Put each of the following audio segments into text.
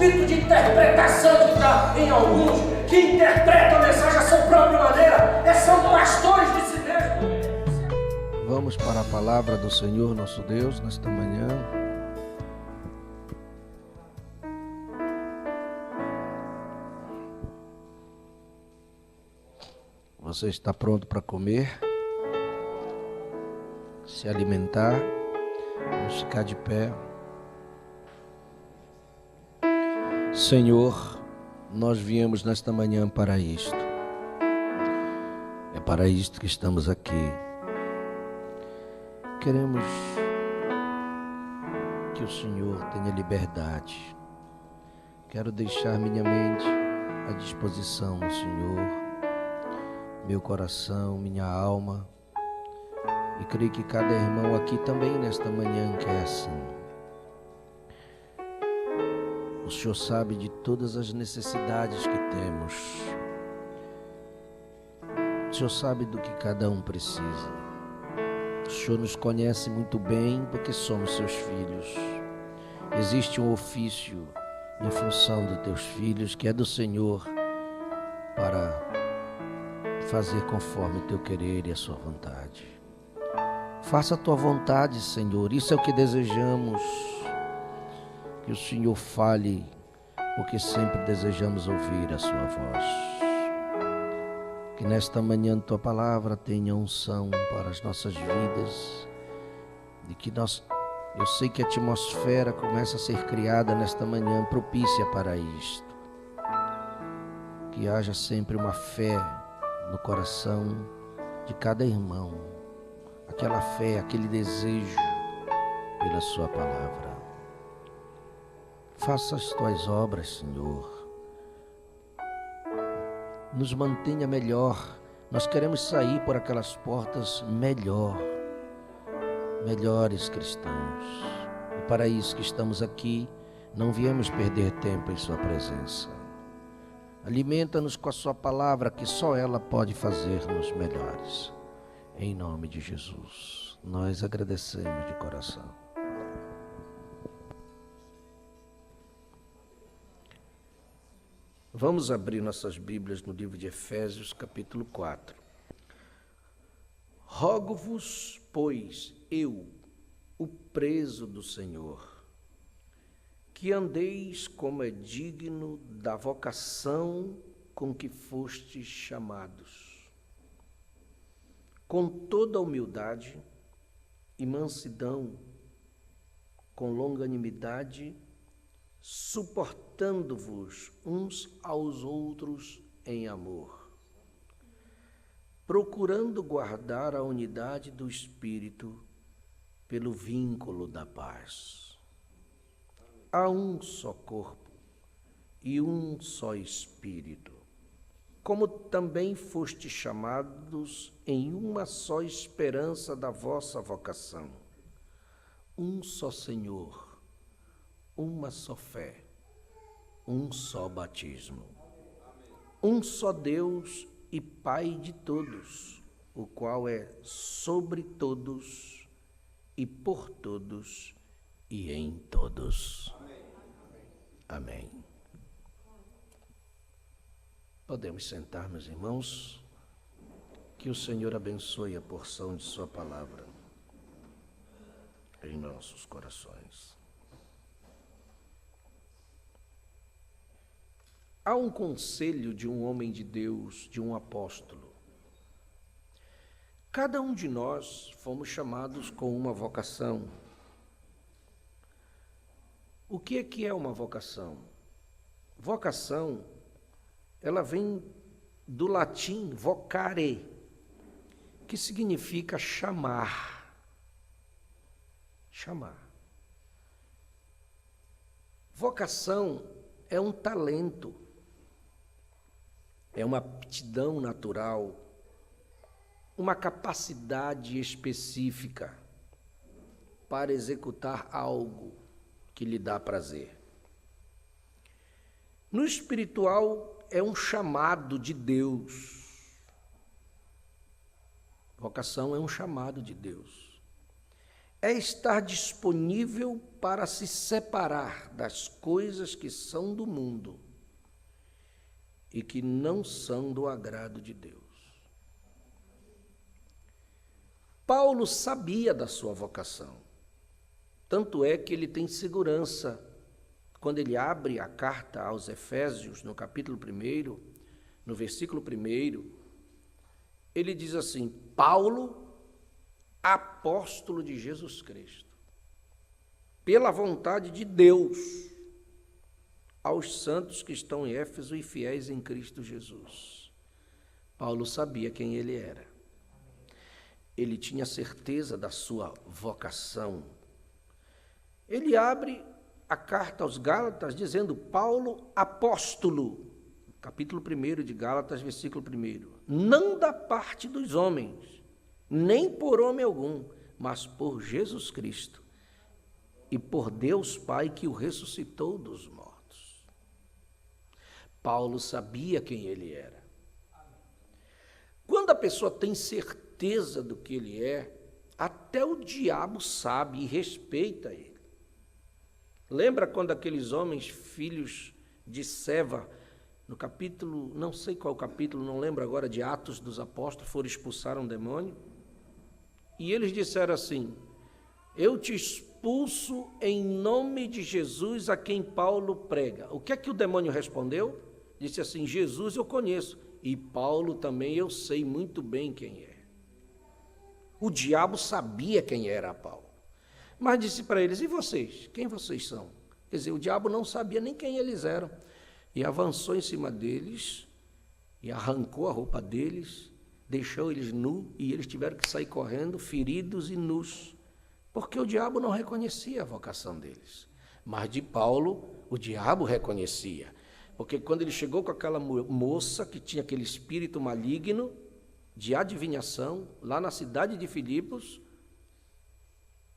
espírito de interpretação que está em alguns, que interpretam a mensagem à sua própria maneira, são pastores de si mesmos. Vamos para a palavra do Senhor nosso Deus nesta manhã. Você está pronto para comer, se alimentar? Vamos ficar de pé. Senhor, nós viemos nesta manhã para isto. É para isto que estamos aqui. Queremos que o Senhor tenha liberdade. Quero deixar minha mente à disposição do Senhor, meu coração, minha alma, e creio que cada irmão aqui também nesta manhã quer assim. O Senhor sabe de todas as necessidades que temos. O Senhor sabe do que cada um precisa. O Senhor nos conhece muito bem porque somos seus filhos. Existe um ofício em função dos teus filhos que é do Senhor para fazer conforme o teu querer e a sua vontade. Faça a tua vontade, Senhor. Isso é o que desejamos. Que o Senhor fale, porque sempre desejamos ouvir a sua voz. Que nesta manhã tua palavra tenha unção para as nossas vidas. E que eu sei que a atmosfera começa a ser criada nesta manhã propícia para isto. Que haja sempre uma fé no coração de cada irmão, aquela fé, aquele desejo pela sua palavra. Faça as tuas obras, Senhor. Nos mantenha melhor. Nós queremos sair por aquelas portas melhores cristãos. E para isso que estamos aqui, não viemos perder tempo em sua presença. Alimenta-nos com a sua palavra, que só ela pode fazer-nos melhores. Em nome de Jesus, nós agradecemos de coração. Vamos abrir nossas Bíblias no livro de Efésios, capítulo 4. Rogo-vos, pois, eu, o preso do Senhor, que andeis como é digno da vocação com que fostes chamados, com toda humildade e mansidão, com longanimidade, suportando-vos uns aos outros em amor, procurando guardar a unidade do Espírito pelo vínculo da paz. Há um só corpo e um só Espírito, como também fostes chamados em uma só esperança da vossa vocação, um só Senhor, uma só fé, um só batismo, um só Deus e Pai de todos, o qual é sobre todos e por todos e em todos. Amém. Podemos sentar, meus irmãos. Que o Senhor abençoe a porção de sua palavra em nossos corações. Há um conselho de um homem de Deus, de um apóstolo. Cada um de nós fomos chamados com uma vocação. O que é uma vocação? Vocação, ela vem do latim vocare, que significa chamar. Chamar. Vocação é um talento, é uma aptidão natural, uma capacidade específica para executar algo que lhe dá prazer. No espiritual, é um chamado de Deus. Vocação é um chamado de Deus. é estar disponível para se separar das coisas que são do mundo e que não são do agrado de Deus. Paulo sabia da sua vocação, tanto é que ele tem segurança quando ele abre a carta aos Efésios, no capítulo 1, no versículo 1, ele diz assim: Paulo, apóstolo de Jesus Cristo, pela vontade de Deus, aos santos que estão em Éfeso e fiéis em Cristo Jesus. Paulo sabia quem ele era. Ele tinha certeza da sua vocação. Ele abre a carta aos Gálatas dizendo: Paulo, apóstolo, capítulo 1 de Gálatas, versículo 1, não da parte dos homens, nem por homem algum, mas por Jesus Cristo e por Deus Pai que o ressuscitou dos mortos. Paulo sabia quem ele era. Quando a pessoa tem certeza do que ele é, até o diabo sabe e respeita ele. Lembra quando aqueles homens, filhos de Seva, no capítulo, não sei qual capítulo, não lembro agora, de Atos dos Apóstolos, foram expulsar um demônio? E eles disseram assim: eu te expulso em nome de Jesus a quem Paulo prega. O que é que o demônio respondeu? Disse assim: Jesus eu conheço, e Paulo também eu sei muito bem quem é. O diabo sabia quem era Paulo, mas disse para eles: e vocês? Quem vocês são? Quer dizer, o diabo não sabia nem quem eles eram, e avançou em cima deles, e arrancou a roupa deles, deixou eles nus, e eles tiveram que sair correndo, feridos e nus, porque o diabo não reconhecia a vocação deles. Mas de Paulo, o diabo reconhecia, porque quando ele chegou com aquela moça que tinha aquele espírito maligno de adivinhação, lá na cidade de Filipos,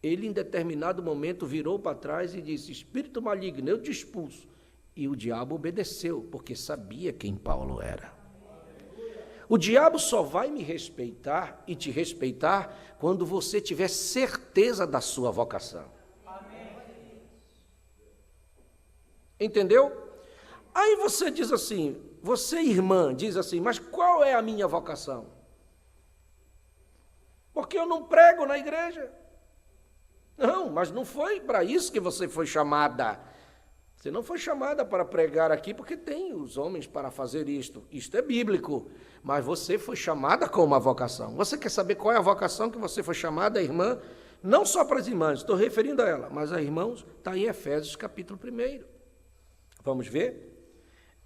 ele em determinado momento virou para trás e disse: espírito maligno, eu te expulso. E o diabo obedeceu, porque sabia quem Paulo era. O diabo só vai me respeitar e te respeitar quando você tiver certeza da sua vocação. Entendeu? Aí você diz assim, você irmã diz assim: mas qual é a minha vocação? Porque eu não prego na igreja. Não, mas não foi para isso que você foi chamada. Você não foi chamada para pregar aqui porque tem os homens para fazer isto. Isto é bíblico. Mas você foi chamada com uma vocação. Você quer saber qual é a vocação que você foi chamada, irmã? Não só para as irmãs, estou referindo a ela, mas a irmãos, está em Efésios capítulo 1. Vamos ver?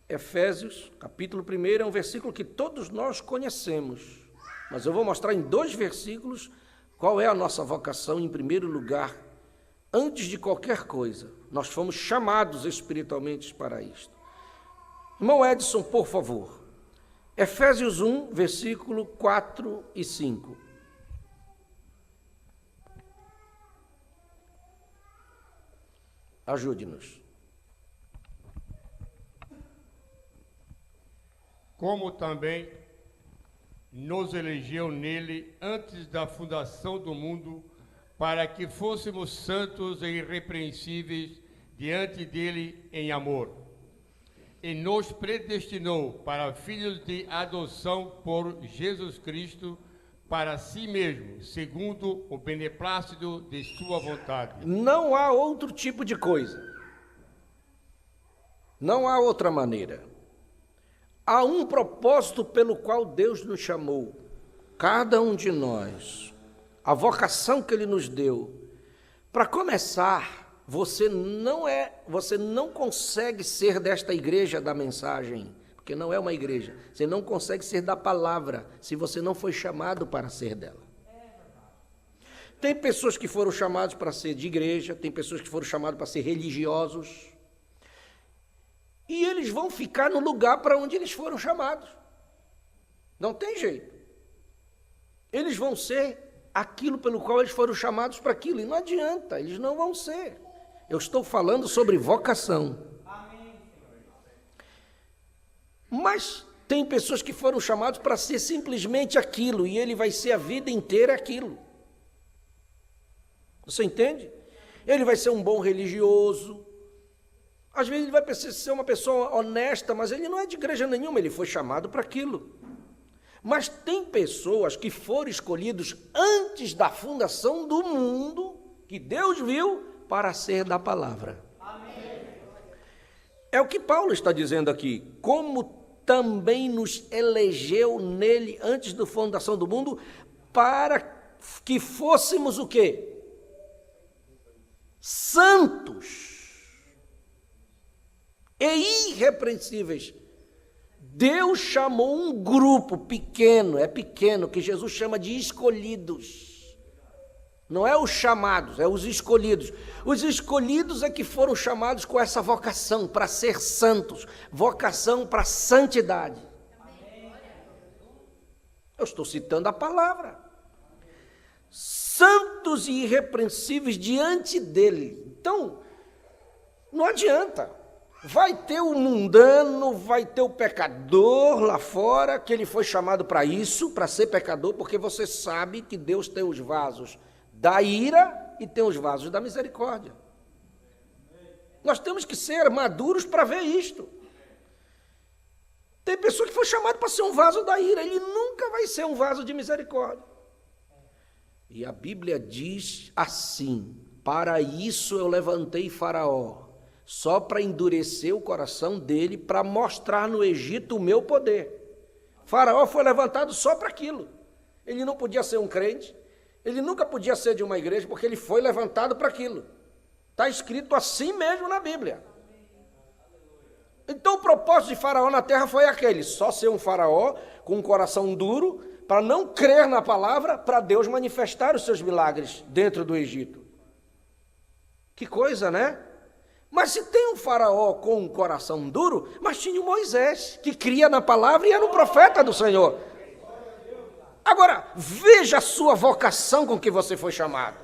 Efésios capítulo 1 é um versículo que todos nós conhecemos. Mas eu vou mostrar em 2 versículos qual é a nossa vocação em primeiro lugar. Antes de qualquer coisa, nós fomos chamados espiritualmente para isto. Irmão Edson, por favor. Efésios 1, versículo 4 e 5. Ajude-nos. Como também nos elegeu nele antes da fundação do mundo, para que fôssemos santos e irrepreensíveis diante dele em amor. E nos predestinou para filhos de adoção por Jesus Cristo, para si mesmo, segundo o beneplácito de sua vontade. Não há outro tipo de coisa. Não há outra maneira. Há um propósito pelo qual Deus nos chamou, cada um de nós, a vocação que Ele nos deu. Para começar, você não consegue ser desta igreja da mensagem, porque não é uma igreja. Você não consegue ser da palavra, se você não foi chamado para ser dela. Tem pessoas que foram chamadas para ser de igreja, tem pessoas que foram chamadas para ser religiosos, e eles vão ficar no lugar para onde eles foram chamados. Não tem jeito. Eles vão ser aquilo pelo qual eles foram chamados para aquilo. E não adianta, eles não vão ser. Eu estou falando sobre vocação. Mas tem pessoas que foram chamadas para ser simplesmente aquilo, e ele vai ser a vida inteira aquilo. Você entende? Ele vai ser um bom religioso. Às vezes ele vai ser uma pessoa honesta, mas ele não é de igreja nenhuma, ele foi chamado para aquilo. Mas tem pessoas que foram escolhidos antes da fundação do mundo, que Deus viu, para ser da palavra. Amém. É o que Paulo está dizendo aqui. Como também nos elegeu nele antes da fundação do mundo, para que fôssemos o quê? Santos e irrepreensíveis. Deus chamou um grupo pequeno, que Jesus chama de escolhidos. Não é os chamados, é os escolhidos. Os escolhidos é que foram chamados com essa vocação para ser santos, vocação para santidade. Eu estou citando a palavra. Santos e irrepreensíveis diante dele. Então, não adianta. Vai ter o mundano, vai ter o pecador lá fora, que ele foi chamado para isso, para ser pecador, porque você sabe que Deus tem os vasos da ira e tem os vasos da misericórdia. Nós temos que ser maduros para ver isto. Tem pessoa que foi chamada para ser um vaso da ira, ele nunca vai ser um vaso de misericórdia. E a Bíblia diz assim: para isso eu levantei Faraó, só para endurecer o coração dele, para mostrar no Egito o meu poder. Faraó foi levantado só para aquilo. Ele não podia ser um crente, ele nunca podia ser de uma igreja, porque ele foi levantado para aquilo. Está escrito assim mesmo na Bíblia. Então o propósito de Faraó na terra foi aquele, só ser um faraó com um coração duro, para não crer na palavra, para Deus manifestar os seus milagres dentro do Egito. Que coisa, né? Mas se tem um faraó com um coração duro, mas tinha o Moisés, que cria na palavra e era um profeta do Senhor. Agora, veja a sua vocação com que você foi chamado.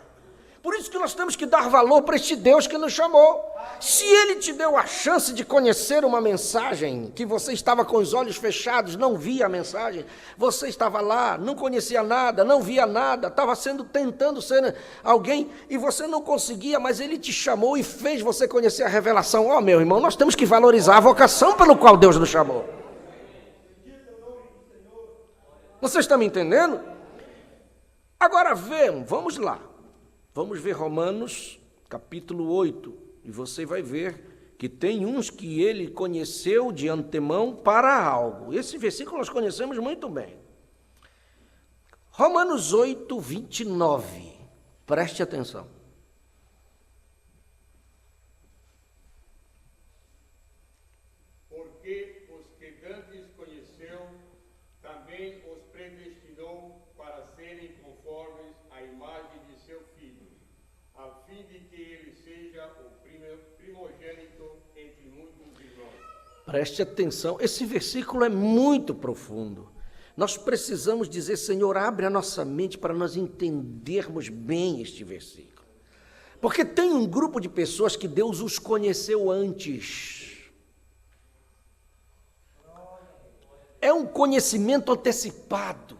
Por isso que nós temos que dar valor para este Deus que nos chamou. Se Ele te deu a chance de conhecer uma mensagem, que você estava com os olhos fechados, não via a mensagem, você estava lá, não conhecia nada, não via nada, estava tentando ser alguém e você não conseguia, mas Ele te chamou e fez você conhecer a revelação. Ó, meu irmão, nós temos que valorizar a vocação pelo qual Deus nos chamou. Você está me entendendo? Agora vamos lá. Vamos ver Romanos, capítulo 8, e você vai ver que tem uns que ele conheceu de antemão para algo. Esse versículo nós conhecemos muito bem. Romanos 8, 29. Preste atenção. Porque os que dantes conheceu, também os predestinou para serem conformes à imagem de seu Filho, a fim de que ele seja o primogênito entre muitos irmãos. Preste atenção, esse versículo é muito profundo. Nós precisamos dizer, Senhor, abre a nossa mente para nós entendermos bem este versículo. Porque tem um grupo de pessoas que Deus os conheceu antes. É um conhecimento antecipado.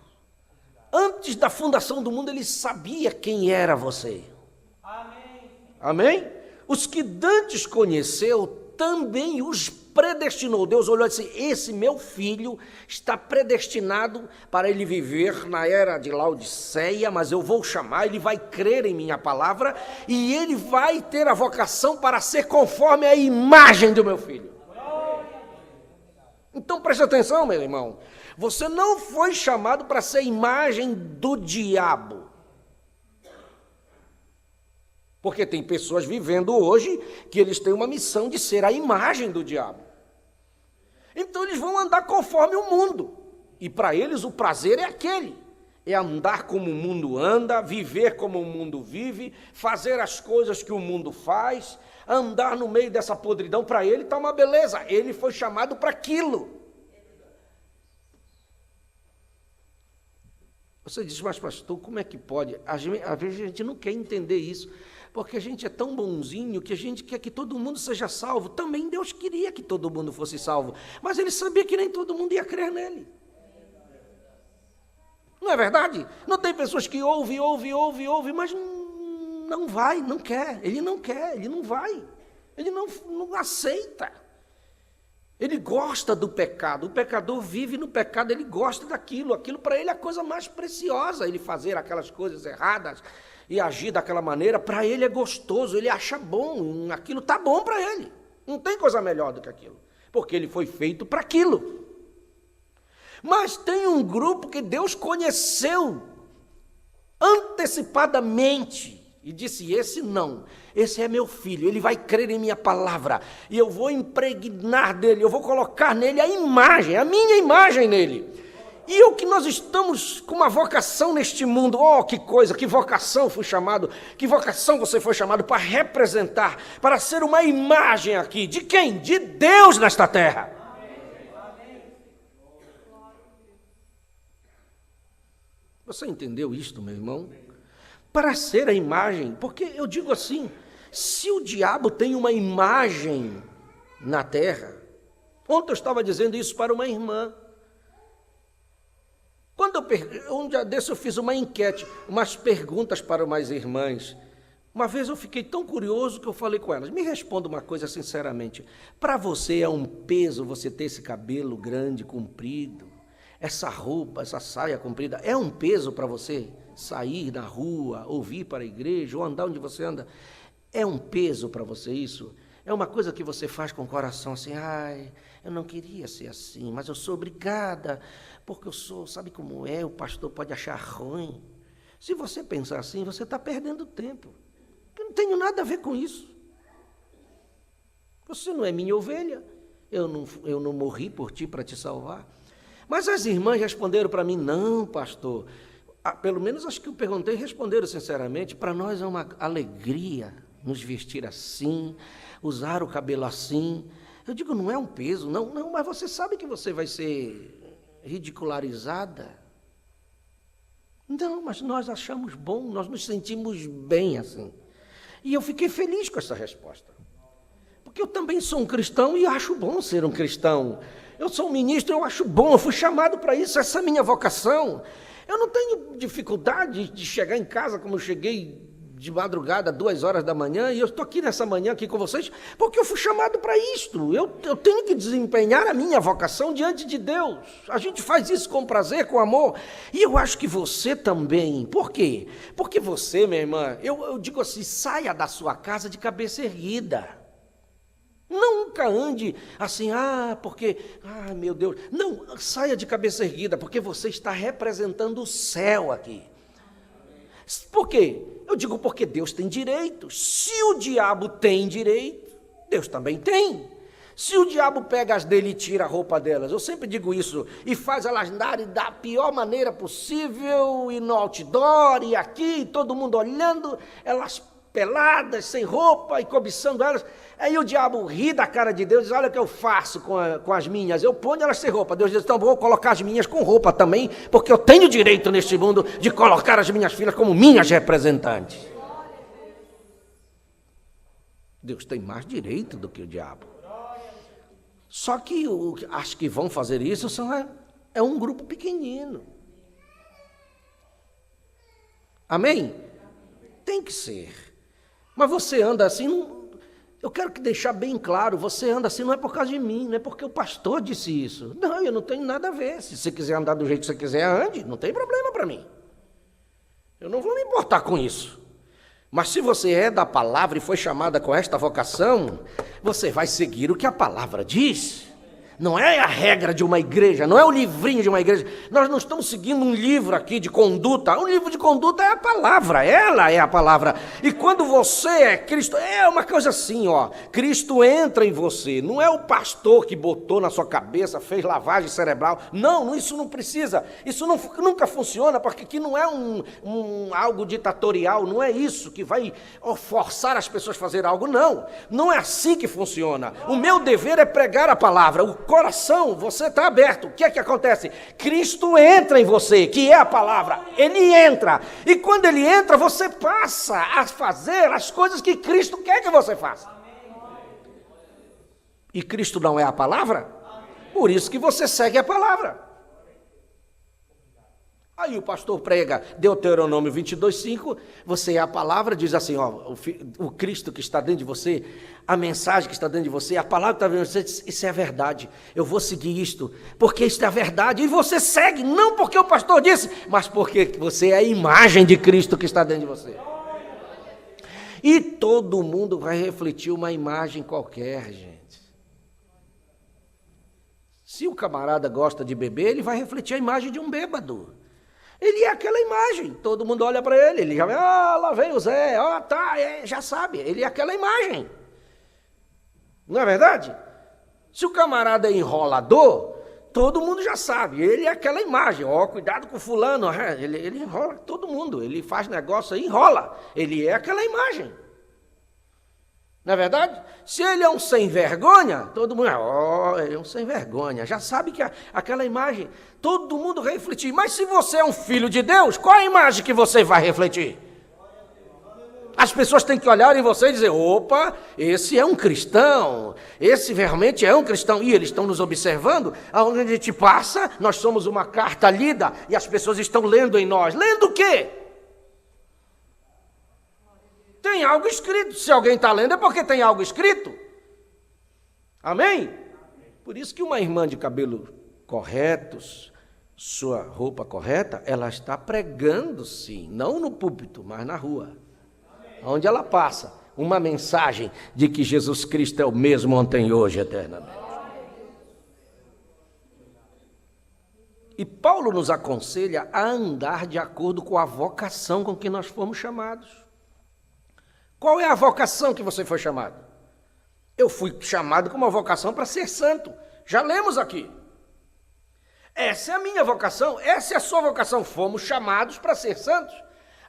Antes da fundação do mundo, Ele sabia quem era você. Amém? Amém? Os que dantes conheceu, também os predestinou. Deus olhou e disse, esse meu filho está predestinado para ele viver na era de Laodiceia, mas eu vou chamar, ele vai crer em minha palavra, e ele vai ter a vocação para ser conforme a imagem do meu filho. Então preste atenção, meu irmão, você não foi chamado para ser imagem do diabo. Porque tem pessoas vivendo hoje que eles têm uma missão de ser a imagem do diabo. Então eles vão andar conforme o mundo. E para eles o prazer é aquele. É andar como o mundo anda, viver como o mundo vive, fazer as coisas que o mundo faz, andar no meio dessa podridão. Para ele está uma beleza. Ele foi chamado para aquilo. Você diz, mas pastor, como é que pode? Às vezes a gente não quer entender isso. Porque a gente é tão bonzinho que a gente quer que todo mundo seja salvo. Também Deus queria que todo mundo fosse salvo. Mas Ele sabia que nem todo mundo ia crer nele. Não é verdade? Não tem pessoas que ouvem, mas não vai, não quer, ele não vai, ele não aceita. Ele gosta do pecado, o pecador vive no pecado, ele gosta daquilo, aquilo para ele é a coisa mais preciosa, ele fazer aquelas coisas erradas e agir daquela maneira, para ele é gostoso, ele acha bom, aquilo está bom para ele, não tem coisa melhor do que aquilo, porque ele foi feito para aquilo. Mas tem um grupo que Deus conheceu antecipadamente e disse: esse não, esse é meu filho, ele vai crer em minha palavra, e eu vou impregnar dele, eu vou colocar nele a imagem, a minha imagem nele. E o que nós estamos com uma vocação neste mundo, oh, que coisa, que vocação fui chamado, que vocação você foi chamado para representar, para ser uma imagem aqui, de quem? De Deus nesta terra. Você entendeu isto, meu irmão? Para ser a imagem, porque eu digo assim, se o diabo tem uma imagem na terra, ontem eu estava dizendo isso para uma irmã, um dia desse eu fiz uma enquete, umas perguntas para umas irmãs, uma vez eu fiquei tão curioso que eu falei com elas: me responda uma coisa sinceramente, para você é um peso você ter esse cabelo grande, comprido, essa roupa, essa saia comprida, é um peso para você sair na rua, ou vir para a igreja, ou andar onde você anda? É um peso para você isso? É uma coisa que você faz com o coração assim: ai, eu não queria ser assim, mas eu sou obrigada, porque eu sou, sabe como é, o pastor pode achar ruim. Se você pensar assim, você está perdendo tempo. Eu não tenho nada a ver com isso. Você não é minha ovelha, eu não morri por ti para te salvar. Mas as irmãs responderam para mim: não, pastor, pelo menos acho que eu perguntei e responderam sinceramente: para nós é uma alegria nos vestir assim, usar o cabelo assim. Eu digo: não é um peso, não, mas você sabe que você vai ser ridicularizada? Não, mas nós achamos bom, nós nos sentimos bem assim. E eu fiquei feliz com essa resposta, porque eu também sou um cristão e acho bom ser um cristão. Eu sou um ministro, eu acho bom, eu fui chamado para isso, essa é a minha vocação. Eu não tenho dificuldade de chegar em casa como eu cheguei de madrugada, 2 horas da manhã, e eu estou aqui nessa manhã aqui com vocês, porque eu fui chamado para isto. Eu tenho que desempenhar a minha vocação diante de Deus. A gente faz isso com prazer, com amor, e eu acho que você também. Por quê? Porque você, minha irmã, eu digo assim: saia da sua casa de cabeça erguida. Nunca ande assim, porque, meu Deus. Não, saia de cabeça erguida, porque você está representando o céu aqui. Por quê? Eu digo porque Deus tem direitos. Se o diabo tem direito, Deus também tem. Se o diabo pega as dele e tira a roupa delas, eu sempre digo isso, e faz elas andarem da pior maneira possível, e no outdoor, e aqui, todo mundo olhando, elas peladas, sem roupa, e cobiçando elas. Aí o diabo ri da cara de Deus e diz: olha o que eu faço com as minhas, eu ponho elas sem roupa. Deus diz: então vou colocar as minhas com roupa também, porque eu tenho direito neste mundo de colocar as minhas filhas como minhas representantes. Deus tem mais direito do que o diabo. Só que as que vão fazer isso é um grupo pequenino. Amém? Tem que ser. Mas você anda assim, eu quero deixar bem claro, você anda assim não é por causa de mim, não é porque o pastor disse isso. Não, eu não tenho nada a ver. Se você quiser andar do jeito que você quiser, ande, não tem problema para mim. Eu não vou me importar com isso. Mas se você é da palavra e foi chamada com esta vocação, você vai seguir o que a palavra diz. Não é a regra de uma igreja, não é o livrinho de uma igreja. Nós não estamos seguindo um livro aqui de conduta. O livro de conduta é a palavra, ela é a palavra. E quando você é Cristo, é uma coisa assim, ó. Cristo entra em você. Não é o pastor que botou na sua cabeça, fez lavagem cerebral. Não, isso não precisa. Isso nunca funciona, porque aqui não é algo ditatorial. Não é isso que vai forçar as pessoas a fazer algo. Não, não é assim que funciona. O meu dever é pregar a palavra. O coração, você está aberto. O que é que acontece? Cristo entra em você, que é a palavra. Ele entra. E quando ele entra, você passa a fazer as coisas que Cristo quer que você faça. E Cristo não é a palavra? Por isso que você segue a palavra. Aí o pastor prega Deuteronômio 22:5, você é a palavra, diz assim, ó, o Cristo que está dentro de você, a mensagem que está dentro de você, a palavra que está dentro de você, diz, isso é a verdade, eu vou seguir isto, porque isto é a verdade, e você segue, não porque o pastor disse, mas porque você é a imagem de Cristo que está dentro de você. E todo mundo vai refletir uma imagem qualquer, gente. Se o camarada gosta de beber, ele vai refletir a imagem de um bêbado. Ele é aquela imagem, todo mundo olha para ele, ele já vê, lá vem o Zé, já sabe, ele é aquela imagem. Não é verdade? Se o camarada é enrolador, todo mundo já sabe, ele é aquela imagem, cuidado com o fulano, ele enrola todo mundo, ele faz negócio aí, enrola, ele é aquela imagem. Não é verdade? Se ele é um sem vergonha, todo mundo, ele é um sem vergonha, já sabe que aquela imagem, todo mundo vai refletir. Mas se você é um filho de Deus, qual é a imagem que você vai refletir? As pessoas têm que olhar em você e dizer, opa, esse é um cristão, esse realmente é um cristão. E eles estão nos observando, aonde a gente passa, nós somos uma carta lida, e as pessoas estão lendo em nós. Lendo o quê? Tem algo escrito. Se alguém está lendo é porque tem algo escrito. Amém? Por isso que uma irmã de cabelo corretos, sua roupa correta, ela está pregando sim, não no púlpito, mas na rua. Onde ela passa uma mensagem de que Jesus Cristo é o mesmo ontem, hoje, eternamente. E Paulo nos aconselha a andar de acordo com a vocação com que nós fomos chamados. Qual é a vocação que você foi chamado? Eu fui chamado com uma vocação para ser santo. Já lemos aqui. Essa é a minha vocação, essa é a sua vocação. Fomos chamados para ser santos.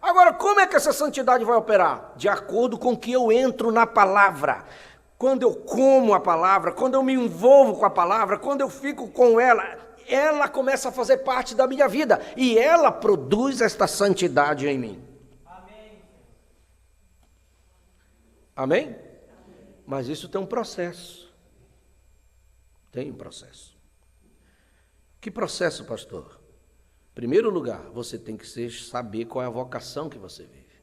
Agora, como é que essa santidade vai operar? De acordo com que eu entro na palavra. Quando eu como a palavra, quando eu me envolvo com a palavra, quando eu fico com ela, ela começa a fazer parte da minha vida. E ela produz esta santidade em mim. Amém? Mas isso tem um processo. Tem um processo. Que processo, pastor? Em primeiro lugar, você tem que saber qual é a vocação que você vive.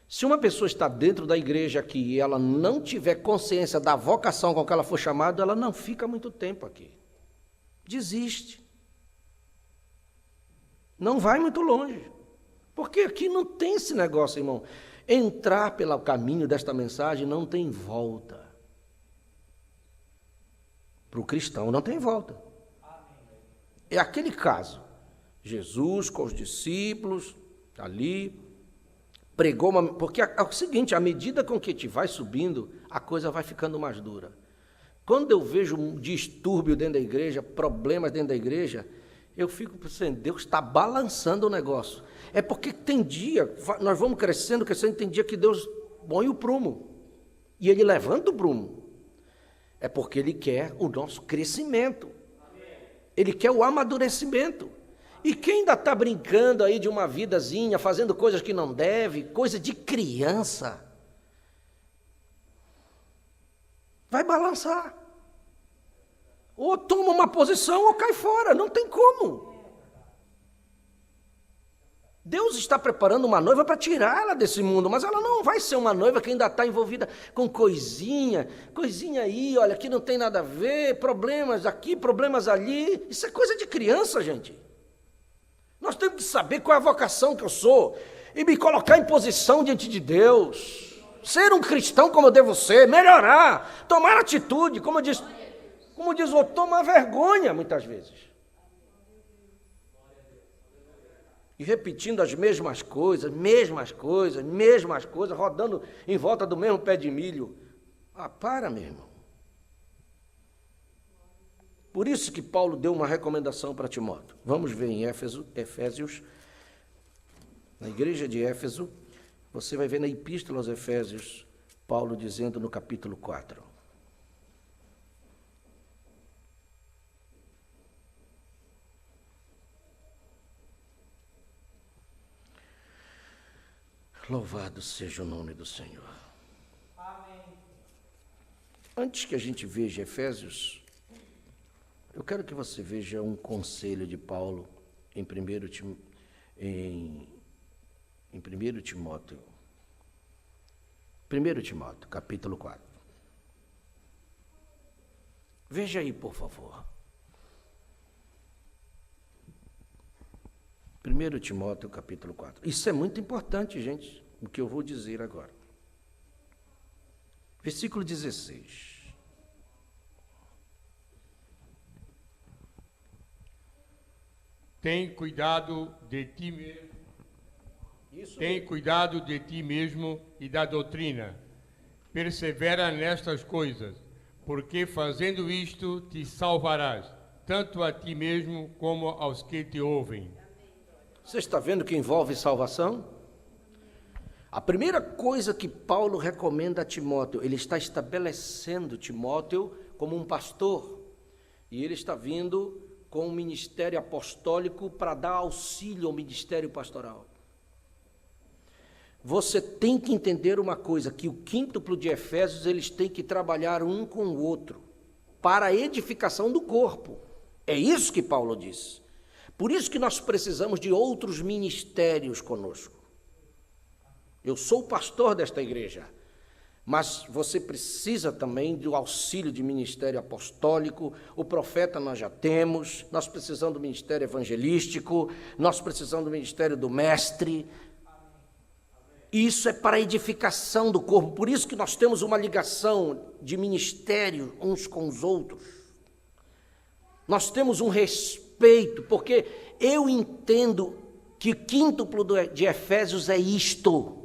Se uma pessoa está dentro da igreja aqui e ela não tiver consciência da vocação com que ela foi chamada, ela não fica muito tempo aqui. Desiste. Não vai muito longe. Porque aqui não tem esse negócio, irmão. Entrar pelo caminho desta mensagem não tem volta. Para o cristão não tem volta. É aquele caso. Jesus com os discípulos, ali, pregou porque é o seguinte, à medida com que te vai subindo, a coisa vai ficando mais dura. Quando eu vejo um distúrbio dentro da igreja, problemas dentro da igreja, eu fico pensando, Deus está balançando o negócio. É porque tem dia, nós vamos crescendo, tem dia que Deus põe o prumo. E Ele levanta o prumo. É porque Ele quer o nosso crescimento. Ele quer o amadurecimento. E quem ainda está brincando aí de uma vidazinha, fazendo coisas que não deve, coisa de criança, vai balançar. Ou toma uma posição ou cai fora, não tem como. Deus está preparando uma noiva para tirar ela desse mundo, mas ela não vai ser uma noiva que ainda está envolvida com coisinha aí, olha, aqui não tem nada a ver, problemas aqui, problemas ali. Isso é coisa de criança, gente. Nós temos que saber qual é a vocação que eu sou e me colocar em posição diante de Deus. Ser um cristão como eu devo ser, melhorar, tomar atitude, como diz o outro, tomar vergonha muitas vezes. E repetindo as mesmas coisas, rodando em volta do mesmo pé de milho. Para, meu irmão. Por isso que Paulo deu uma recomendação para Timóteo. Vamos ver em Efésios, na igreja de Éfeso, você vai ver na Epístola aos Efésios, Paulo dizendo no capítulo 4. Louvado seja o nome do Senhor. Amém. Antes que a gente veja Efésios, eu quero que você veja um conselho de Paulo em em 1 Timóteo. 1 Timóteo, capítulo 4. Veja aí, por favor. 1 Timóteo, capítulo 4. Isso é muito importante, gente, o que eu vou dizer agora. Versículo 16. Tem cuidado de ti mesmo. Tem cuidado de ti mesmo e da doutrina. Persevera nestas coisas, porque fazendo isto te salvarás, tanto a ti mesmo como aos que te ouvem. Você está vendo que envolve salvação? A primeira coisa que Paulo recomenda a Timóteo, ele está estabelecendo Timóteo como um pastor, e ele está vindo com um ministério apostólico para dar auxílio ao ministério pastoral. Você tem que entender uma coisa, que o quíntuplo de Efésios, eles têm que trabalhar um com o outro, para a edificação do corpo. É isso que Paulo diz. Por isso que nós precisamos de outros ministérios conosco. Eu sou o pastor desta igreja, mas você precisa também do auxílio de ministério apostólico. O profeta nós já temos, nós precisamos do ministério evangelístico, nós precisamos do ministério do mestre. Isso é para a edificação do corpo, por isso que nós temos uma ligação de ministério uns com os outros. Nós temos um respeito, porque eu entendo que o quíntuplo de Efésios é isto.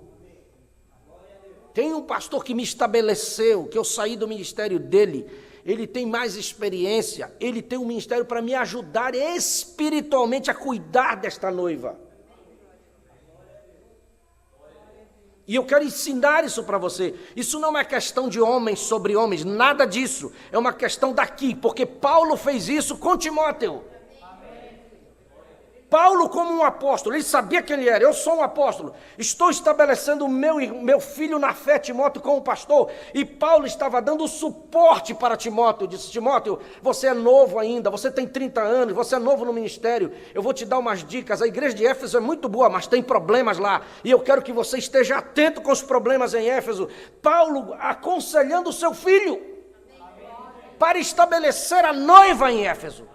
Tem um pastor que me estabeleceu, que eu saí do ministério dele, ele tem mais experiência, ele tem um ministério para me ajudar espiritualmente a cuidar desta noiva. E eu quero ensinar isso para você. Isso não é questão de homens sobre homens, nada disso. É uma questão daqui, porque Paulo fez isso com Timóteo. Paulo, como um apóstolo, ele sabia quem ele era. Eu sou um apóstolo. Estou estabelecendo o meu filho na fé, Timóteo, como pastor. E Paulo estava dando suporte para Timóteo. Disse: Timóteo, você é novo ainda, você tem 30 anos, você é novo no ministério. Eu vou te dar umas dicas. A igreja de Éfeso é muito boa, mas tem problemas lá. E eu quero que você esteja atento com os problemas em Éfeso. Paulo aconselhando o seu filho para estabelecer a noiva em Éfeso.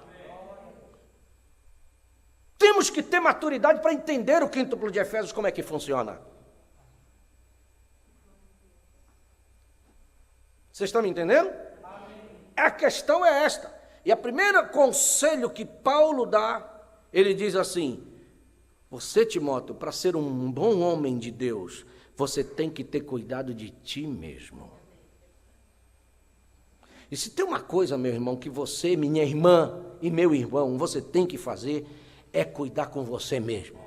Temos que ter maturidade para entender o quíntuplo de Efésios, como é que funciona. Vocês estão me entendendo? A questão é esta. E o primeiro conselho que Paulo dá, ele diz assim: você, Timóteo, para ser um bom homem de Deus, você tem que ter cuidado de ti mesmo. E se tem uma coisa, meu irmão, que você, minha irmã e meu irmão, você tem que fazer, é cuidar com você mesmo.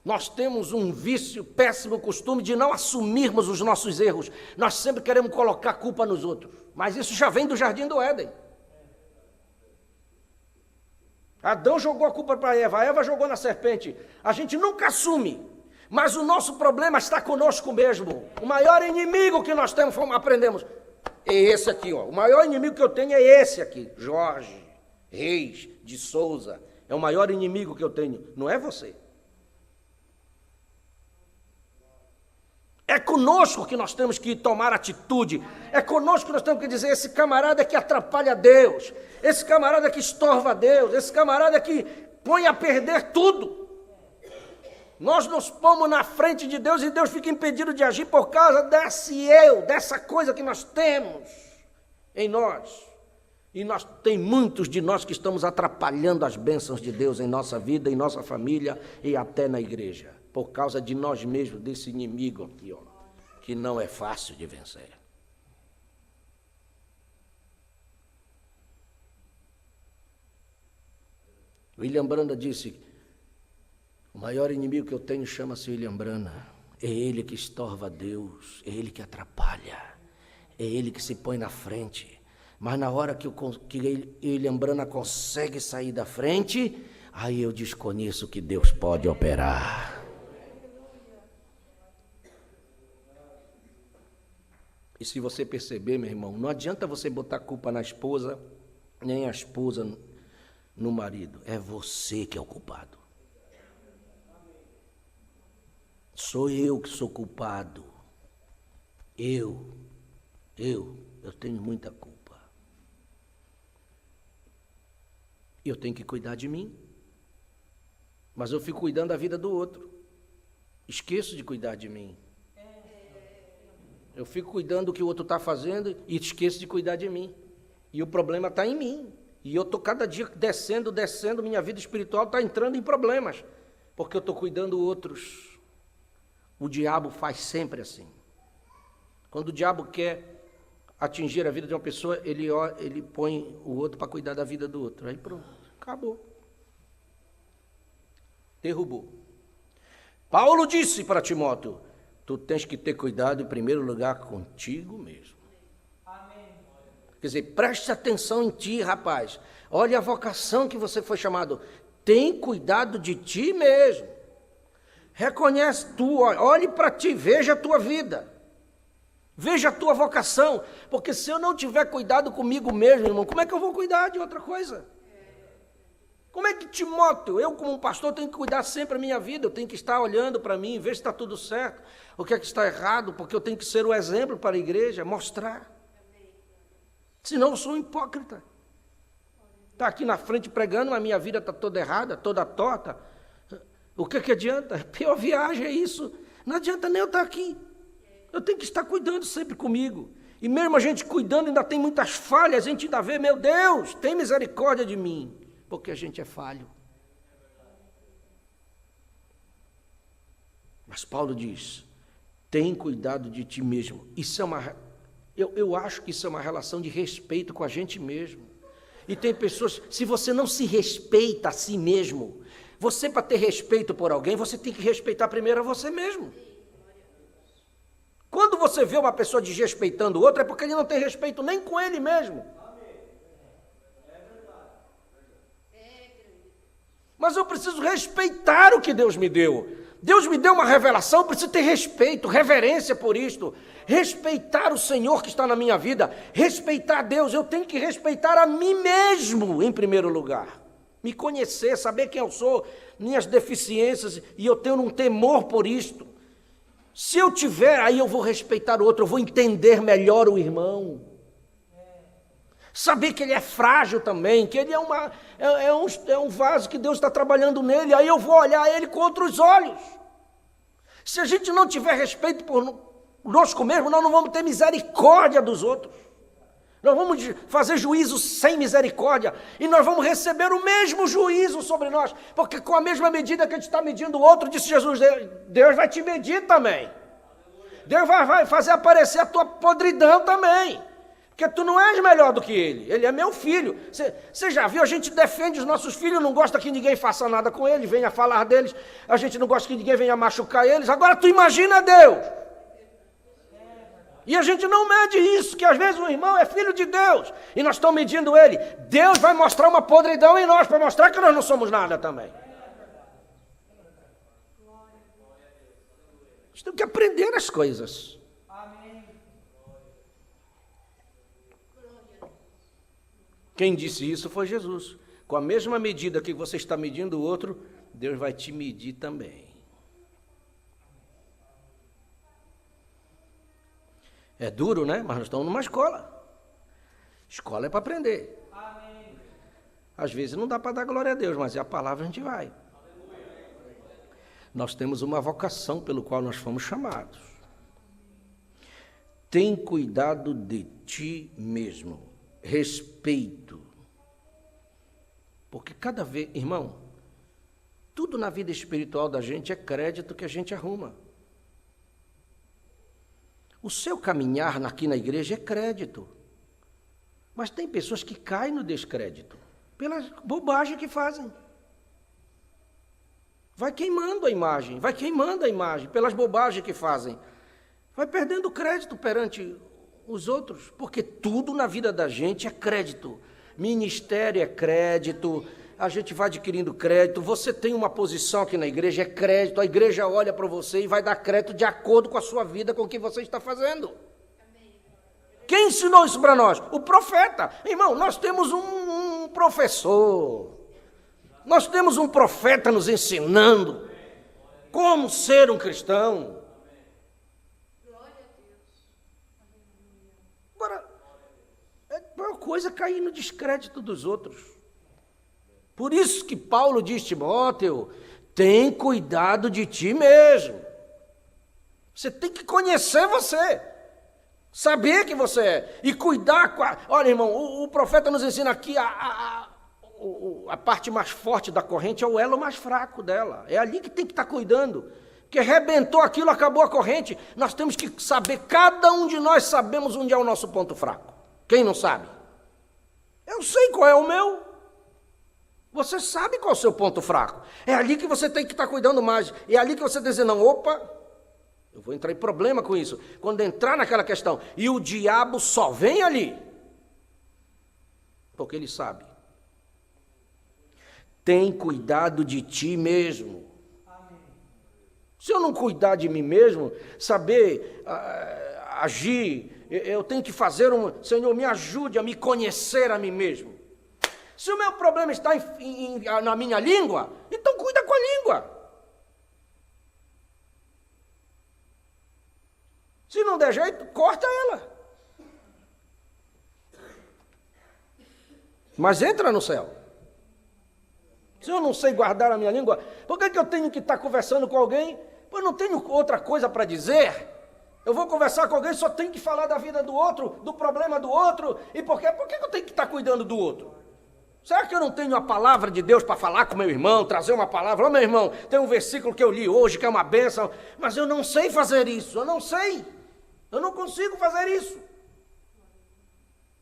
Nós temos um vício, péssimo costume de não assumirmos os nossos erros. Nós sempre queremos colocar a culpa nos outros. Mas isso já vem do Jardim do Éden. Adão jogou a culpa para Eva, a Eva jogou na serpente. A gente nunca assume. Mas o nosso problema está conosco mesmo. O maior inimigo que nós temos, aprendemos, é esse aqui, ó. O maior inimigo que eu tenho é esse aqui, Jorge Reis de Souza. É o maior inimigo que eu tenho, não é você. É conosco que nós temos que tomar atitude. É conosco que nós temos que dizer: esse camarada é que atrapalha Deus, esse camarada é que estorva Deus, esse camarada é que põe a perder tudo. Nós nos pomos na frente de Deus e Deus fica impedido de agir por causa dessa coisa que nós temos em nós. E tem muitos de nós que estamos atrapalhando as bênçãos de Deus em nossa vida, em nossa família e até na igreja, por causa de nós mesmos, desse inimigo aqui, ó, que não é fácil de vencer. William Branda disse: o maior inimigo que eu tenho chama-se William Brana. É ele que estorva Deus, é ele que atrapalha, é ele que se põe na frente. Mas na hora que William Brana consegue sair da frente, aí eu desconheço que Deus pode operar. E se você perceber, meu irmão, não adianta você botar culpa na esposa, nem a esposa no marido. É você que é o culpado. Sou eu que sou culpado. Eu tenho muita culpa. Eu tenho que cuidar de mim. Mas eu fico cuidando da vida do outro. Esqueço de cuidar de mim. Eu fico cuidando do que o outro está fazendo e esqueço de cuidar de mim. E o problema está em mim. E eu estou cada dia descendo, minha vida espiritual está entrando em problemas. Porque eu estou cuidando outros. O diabo faz sempre assim. Quando o diabo quer atingir a vida de uma pessoa, ele põe o outro para cuidar da vida do outro. Aí pronto, acabou. Derrubou. Paulo disse para Timóteo, tu tens que ter cuidado em primeiro lugar contigo mesmo. Amém. Quer dizer, preste atenção em ti, rapaz. Olha a vocação que você foi chamado. Tem cuidado de ti mesmo. Reconhece tu, olhe para ti, veja a tua vida. Veja a tua vocação. Porque se eu não tiver cuidado comigo mesmo, irmão, como é que eu vou cuidar de outra coisa? Como é que Timóteo, eu como um pastor tenho que cuidar sempre da minha vida, eu tenho que estar olhando para mim, ver se está tudo certo, o que é que está errado, porque eu tenho que ser o exemplo para a igreja, mostrar. Senão eu sou um hipócrita. Está aqui na frente pregando, mas a minha vida está toda errada, toda torta. O que adianta? Pior viagem é isso. Não adianta nem eu estar aqui. Eu tenho que estar cuidando sempre comigo. E mesmo a gente cuidando, ainda tem muitas falhas, a gente ainda vê, meu Deus, tem misericórdia de mim. Porque a gente é falho. Mas Paulo diz, tem cuidado de ti mesmo. Isso é eu acho que isso é uma relação de respeito com a gente mesmo. E tem pessoas, se você não se respeita a si mesmo, você para ter respeito por alguém, você tem que respeitar primeiro a você mesmo. Quando você vê uma pessoa desrespeitando o outro, é porque ele não tem respeito nem com ele mesmo. Mas eu preciso respeitar o que Deus me deu. Deus me deu uma revelação, eu preciso ter respeito, reverência por isto. Respeitar o Senhor que está na minha vida. Respeitar Deus, eu tenho que respeitar a mim mesmo em primeiro lugar. Me conhecer, saber quem eu sou, minhas deficiências, e eu tenho um temor por isto. Se eu tiver, aí eu vou respeitar o outro, eu vou entender melhor o irmão. Saber que ele é frágil também, que ele é um vaso que Deus está trabalhando nele, aí eu vou olhar ele com outros olhos. Se a gente não tiver respeito por nós mesmos, nós não vamos ter misericórdia dos outros. Nós vamos fazer juízo sem misericórdia, e nós vamos receber o mesmo juízo sobre nós, porque com a mesma medida que a gente está medindo o outro, disse Jesus, Deus vai te medir também. Deus vai fazer aparecer a tua podridão também. Porque tu não és melhor do que ele é meu filho. Você já viu, a gente defende os nossos filhos, não gosta que ninguém faça nada com eles, venha falar deles, a gente não gosta que ninguém venha machucar eles. Agora tu imagina Deus. E a gente não mede isso, que às vezes o irmão é filho de Deus, e nós estamos medindo ele. Deus vai mostrar uma podridão em nós, para mostrar que nós não somos nada também. Nós temos que aprender as coisas. Quem disse isso foi Jesus. Com a mesma medida que você está medindo o outro, Deus vai te medir também. É duro, né? Mas nós estamos numa escola. Escola é para aprender. Amém. Às vezes não dá para dar glória a Deus, mas é a palavra a gente vai. Nós temos uma vocação pelo qual nós fomos chamados. Tem cuidado de ti mesmo. Respeito. Porque cada vez, irmão, tudo na vida espiritual da gente é crédito que a gente arruma. O seu caminhar aqui na igreja é crédito. Mas tem pessoas que caem no descrédito pela bobagem que fazem. Vai queimando a imagem pelas bobagens que fazem. Vai perdendo crédito perante os outros, porque tudo na vida da gente é crédito. Ministério é crédito, a gente vai adquirindo crédito, você tem uma posição aqui na igreja, é crédito, a igreja olha para você e vai dar crédito de acordo com a sua vida, com o que você está fazendo. Quem ensinou isso para nós? O profeta. Irmão, nós temos um professor. Nós temos um profeta nos ensinando como ser um cristão. Agora, é uma coisa cair no descrédito dos outros. Por isso que Paulo diz, Timóteo, tem cuidado de ti mesmo. Você tem que conhecer você, saber que você é, e cuidar. Olha, irmão, o profeta nos ensina aqui a parte mais forte da corrente é o elo mais fraco dela. É ali que tem que estar cuidando. Porque arrebentou aquilo, acabou a corrente. Nós temos que saber, cada um de nós sabemos onde é o nosso ponto fraco. Quem não sabe? Eu sei qual é o meu. Você sabe qual é o seu ponto fraco. É ali que você tem que estar cuidando mais. É ali que você diz, não, opa, eu vou entrar em problema com isso. Quando entrar naquela questão, e o diabo só vem ali, porque ele sabe. Tem cuidado de ti mesmo. Se eu não cuidar de mim mesmo, saber agir, eu tenho que fazer Senhor, me ajude a me conhecer a mim mesmo. Se o meu problema está na minha língua, então cuida com a língua. Se não der jeito, corta ela. Mas entra no céu. Se eu não sei guardar a minha língua, por que eu tenho que estar conversando com alguém? Eu não tenho outra coisa para dizer. Eu vou conversar com alguém, só tenho que falar da vida do outro, do problema do outro. E por quê? Por que eu tenho que estar cuidando do outro? Será que eu não tenho a palavra de Deus para falar com meu irmão, trazer uma palavra? Ô, meu irmão, tem um versículo que eu li hoje, que é uma bênção, mas eu não sei fazer isso, eu não sei. Eu não consigo fazer isso.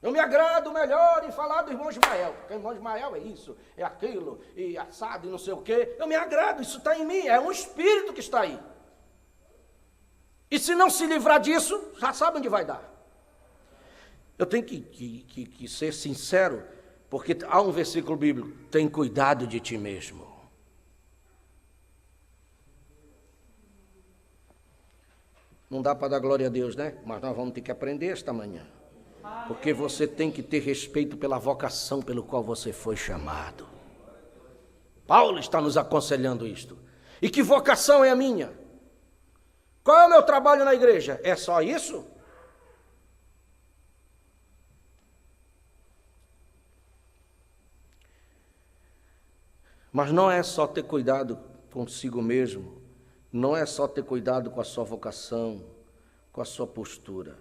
Eu me agrado melhor em falar do irmão Ismael, porque o irmão Ismael é isso, é aquilo, e assado e não sei o quê. Eu me agrado, isso está em mim, é um espírito que está aí. E se não se livrar disso, já sabe onde vai dar. Eu tenho que ser sincero, porque há um versículo bíblico, tem cuidado de ti mesmo. Não dá para dar glória a Deus, né? Mas nós vamos ter que aprender esta manhã. Porque você tem que ter respeito pela vocação pelo qual você foi chamado. Paulo está nos aconselhando isto. E que vocação é a minha? Qual é o meu trabalho na igreja? É só isso? Mas não é só ter cuidado consigo mesmo. Não é só ter cuidado com a sua vocação, com a sua postura.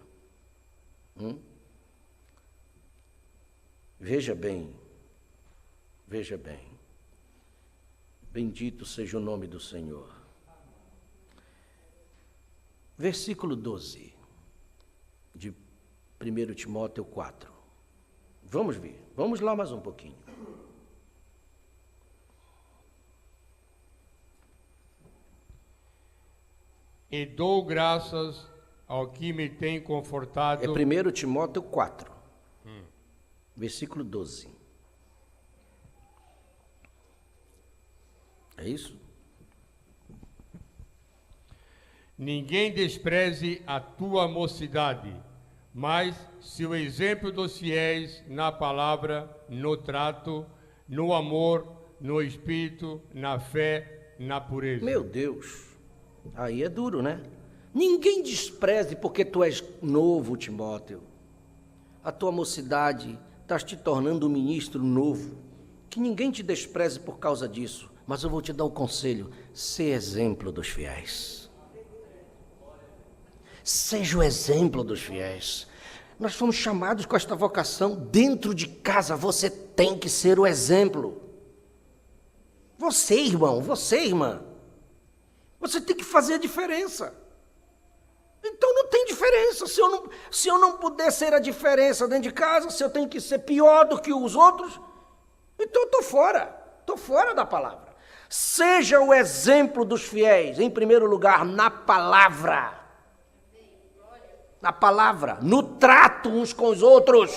Veja bem, veja bem. Bendito seja o nome do Senhor. Versículo 12 de 1 Timóteo 4. Vamos ver, vamos lá mais um pouquinho. E dou graças ao que me tem confortado. É 1 Timóteo 4, versículo 12. É isso? Ninguém despreze a tua mocidade, mas se o exemplo dos fiéis na palavra, no trato, no amor, no espírito, na fé, na pureza. Meu Deus, aí é duro, né? Ninguém despreze porque tu és novo, Timóteo. A tua mocidade está te tornando um ministro novo. Que ninguém te despreze por causa disso. Mas eu vou te dar um conselho. Seja exemplo dos fiéis. Seja o exemplo dos fiéis. Nós fomos chamados com esta vocação. Dentro de casa você tem que ser o exemplo. Você, irmão, você, irmã. Você tem que fazer a diferença. Então não tem diferença. Se eu não puder ser a diferença dentro de casa, se eu tenho que ser pior do que os outros, então eu estou fora da palavra. Seja o exemplo dos fiéis, em primeiro lugar, na palavra. Na palavra, no trato uns com os outros.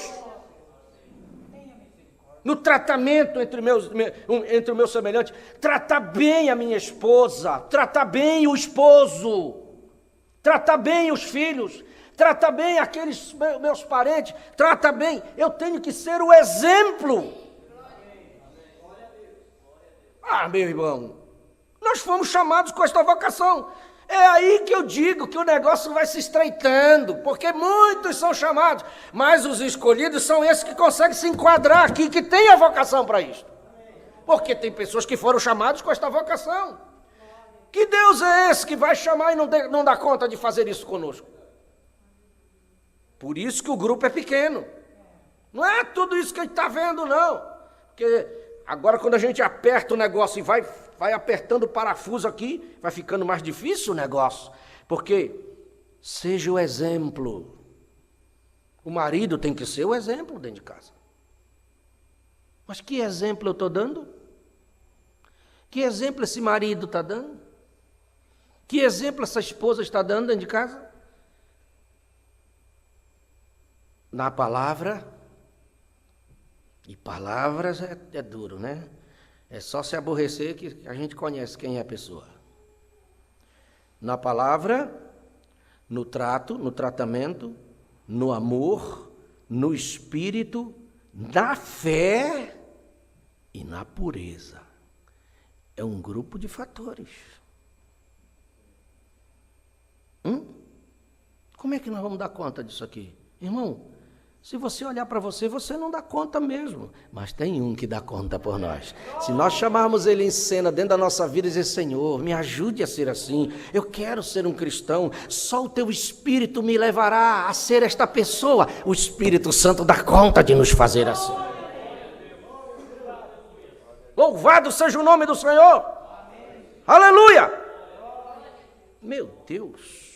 No tratamento entre o meu semelhante. Tratar bem a minha esposa, tratar bem o esposo, tratar bem os filhos, tratar bem aqueles meus parentes, tratar bem. Eu tenho que ser o exemplo. Ah, meu irmão, nós fomos chamados com esta vocação. É aí que eu digo que o negócio vai se estreitando, porque muitos são chamados, mas os escolhidos são esses que conseguem se enquadrar aqui, que têm a vocação para isso. Porque tem pessoas que foram chamadas com esta vocação. Que Deus é esse que vai chamar e não dá conta de fazer isso conosco? Por isso que o grupo é pequeno. Não é tudo isso que a gente está vendo, não. Porque agora quando a gente aperta o negócio e vai apertando o parafuso aqui, vai ficando mais difícil o negócio. Porque seja o exemplo. O marido tem que ser o exemplo dentro de casa. Mas que exemplo eu estou dando? Que exemplo esse marido está dando? Que exemplo essa esposa está dando dentro de casa? Na palavra, e palavras é duro, né? É só se aborrecer que a gente conhece quem é a pessoa. Na palavra, no trato, no tratamento, no amor, no espírito, na fé e na pureza. É um grupo de fatores. Como é que nós vamos dar conta disso aqui? Irmão, se você olhar para você, você não dá conta mesmo. Mas tem um que dá conta por nós. Se nós chamarmos ele em cena dentro da nossa vida e dizer, Senhor, me ajude a ser assim. Eu quero ser um cristão. Só o teu Espírito me levará a ser esta pessoa. O Espírito Santo dá conta de nos fazer assim. Louvado seja o nome do Senhor. Aleluia. Meu Deus.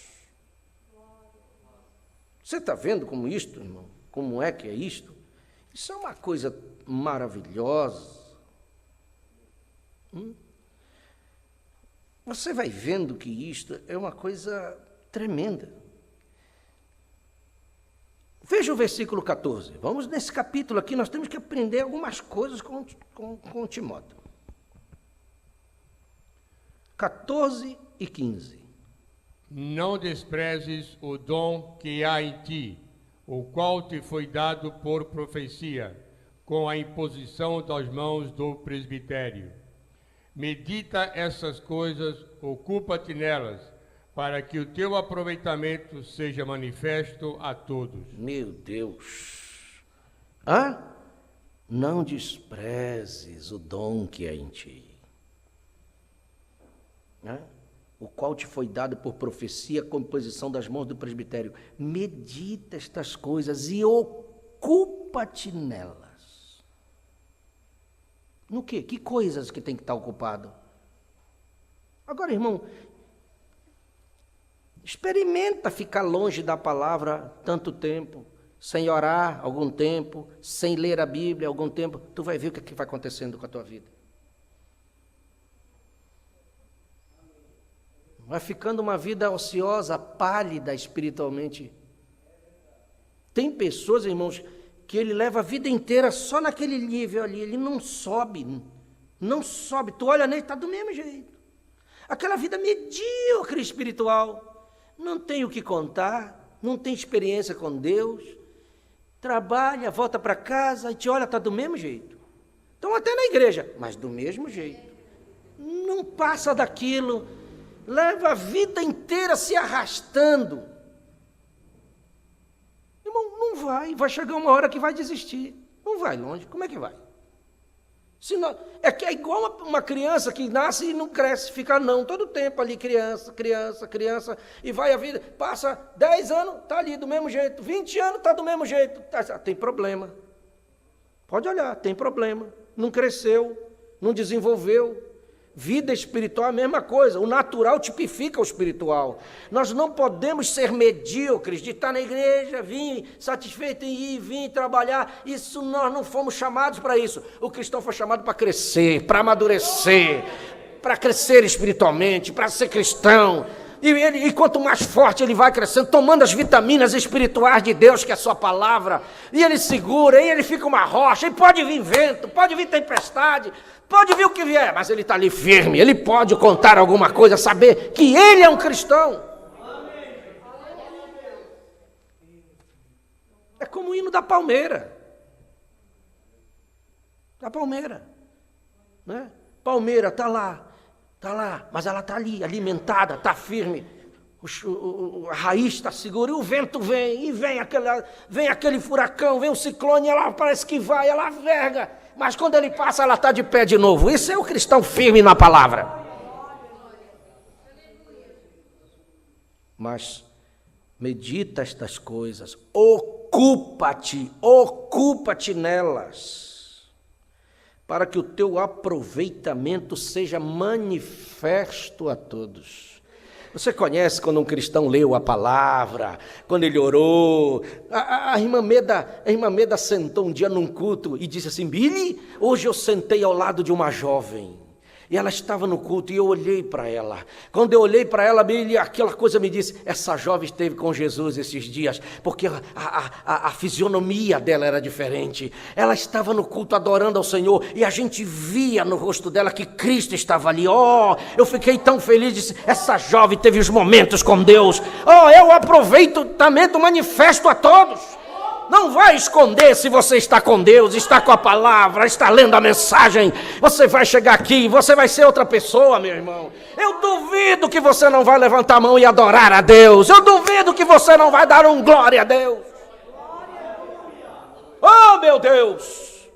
Você está vendo como isto, irmão? Como é que é isto? Isso é uma coisa maravilhosa. Você vai vendo que isto é uma coisa tremenda. Veja o versículo 14. Vamos nesse capítulo aqui, nós temos que aprender algumas coisas com Timóteo. 14 e 15. Não desprezes o dom que há em ti, o qual te foi dado por profecia, com a imposição das mãos do presbitério. Medita essas coisas, ocupa-te nelas, para que o teu aproveitamento seja manifesto a todos. Meu Deus! Não desprezes o dom que há em ti. O qual te foi dado por profecia, com imposição das mãos do presbitério. Medita estas coisas e ocupa-te nelas. No quê? Que coisas que tem que estar ocupado? Agora, irmão, experimenta ficar longe da palavra tanto tempo, sem orar algum tempo, sem ler a Bíblia algum tempo, tu vai ver o que vai acontecendo com a tua vida. Vai ficando uma vida ociosa, pálida espiritualmente. Tem pessoas, irmãos, que ele leva a vida inteira só naquele nível ali, ele não sobe. Tu olha nele, está do mesmo jeito. Aquela vida medíocre espiritual. Não tem o que contar, não tem experiência com Deus. Trabalha, volta para casa e te olha, está do mesmo jeito. Então até na igreja, mas do mesmo jeito. Não passa daquilo. Leva a vida inteira se arrastando. Irmão, não vai chegar uma hora que vai desistir. Não vai longe, como é que vai? Senão, é igual uma criança que nasce e não cresce, fica não, todo tempo ali, criança, e vai a vida, passa 10 anos, está ali do mesmo jeito, 20 anos, está do mesmo jeito, tem problema. Pode olhar, tem problema, não cresceu, não desenvolveu. Vida espiritual é a mesma coisa, o natural tipifica o espiritual. Nós não podemos ser medíocres de estar na igreja, vir satisfeito em ir, vir trabalhar. Isso nós não fomos chamados para isso. O cristão foi chamado para crescer, para amadurecer, para crescer espiritualmente, para ser cristão. E quanto mais forte ele vai crescendo, tomando as vitaminas espirituais de Deus, que é a sua palavra, e ele segura, e ele fica uma rocha, e pode vir vento, pode vir tempestade, pode vir o que vier, mas ele está ali firme, ele pode contar alguma coisa, saber que ele é um cristão. É como o hino da palmeira. Da palmeira. Né? palmeira está lá, mas ela está ali, alimentada, está firme. A raiz está segura, e o vento vem, e vem aquele furacão, vem o ciclone, ela parece que vai, ela verga, mas quando ele passa, ela está de pé de novo. Isso é o cristão firme na palavra. Mas medita estas coisas, ocupa-te nelas, para que o teu aproveitamento seja manifesto a todos. Você conhece quando um cristão leu a palavra, quando ele orou? A irmã Meda sentou um dia num culto e disse assim: Billy, hoje eu sentei ao lado de uma jovem. E ela estava no culto e eu olhei para ela. Quando eu olhei para ela, aquela coisa me disse: essa jovem esteve com Jesus esses dias, porque a fisionomia dela era diferente. Ela estava no culto adorando ao Senhor e a gente via no rosto dela que Cristo estava ali. Eu fiquei tão feliz, disse: essa jovem teve os momentos com Deus. É o aproveitamento manifesto a todos. Não vai esconder se você está com Deus, está com a palavra, está lendo a mensagem. Você vai chegar aqui, você vai ser outra pessoa, meu irmão. Eu duvido que você não vai levantar a mão e adorar a Deus. Eu duvido que você não vai dar um glória a Deus. Oh, meu Deus!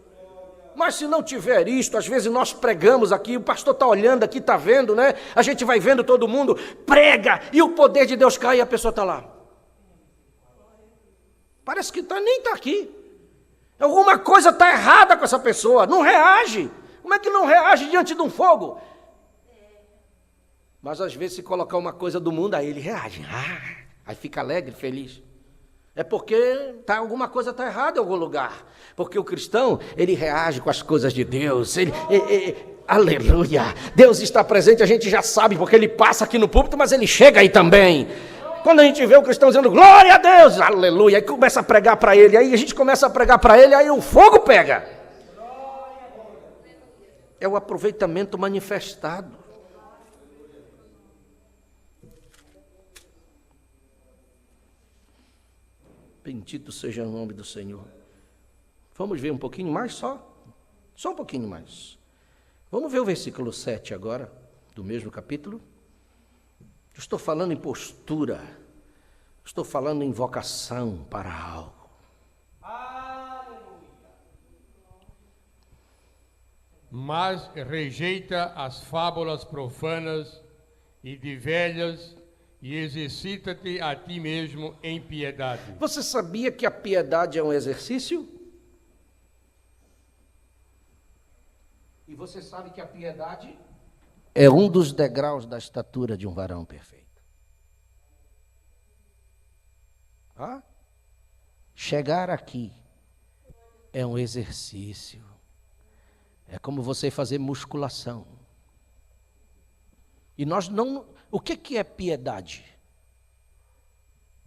Mas se não tiver isto, às vezes nós pregamos aqui, o pastor está olhando aqui, está vendo, né? A gente vai vendo todo mundo, prega, e o poder de Deus cai e a pessoa está lá. Parece que nem está aqui. Alguma coisa está errada com essa pessoa. Não reage. Como é que não reage diante de um fogo? Mas às vezes se colocar uma coisa do mundo, aí ele reage. Aí fica alegre, feliz. É porque alguma coisa está errada em algum lugar. Porque o cristão, ele reage com as coisas de Deus. Aleluia. Deus está presente, a gente já sabe, porque ele passa aqui no púlpito, mas ele chega aí também. Quando a gente vê o cristão dizendo glória a Deus, aleluia, aí começa a pregar para ele, aí a gente começa a pregar para ele, aí o fogo pega. É o aproveitamento manifestado. Bendito seja o nome do Senhor. Vamos ver um pouquinho mais só um pouquinho mais. Vamos ver o versículo 7 agora, do mesmo capítulo. Estou falando em postura, estou falando em vocação para algo. Mas rejeita as fábulas profanas e de velhas e exercita-te a ti mesmo em piedade. Você sabia que a piedade é um exercício? E você sabe que a piedade é um dos degraus da estatura de um varão perfeito. Chegar aqui é um exercício. É como você fazer musculação. E nós não... O que é piedade?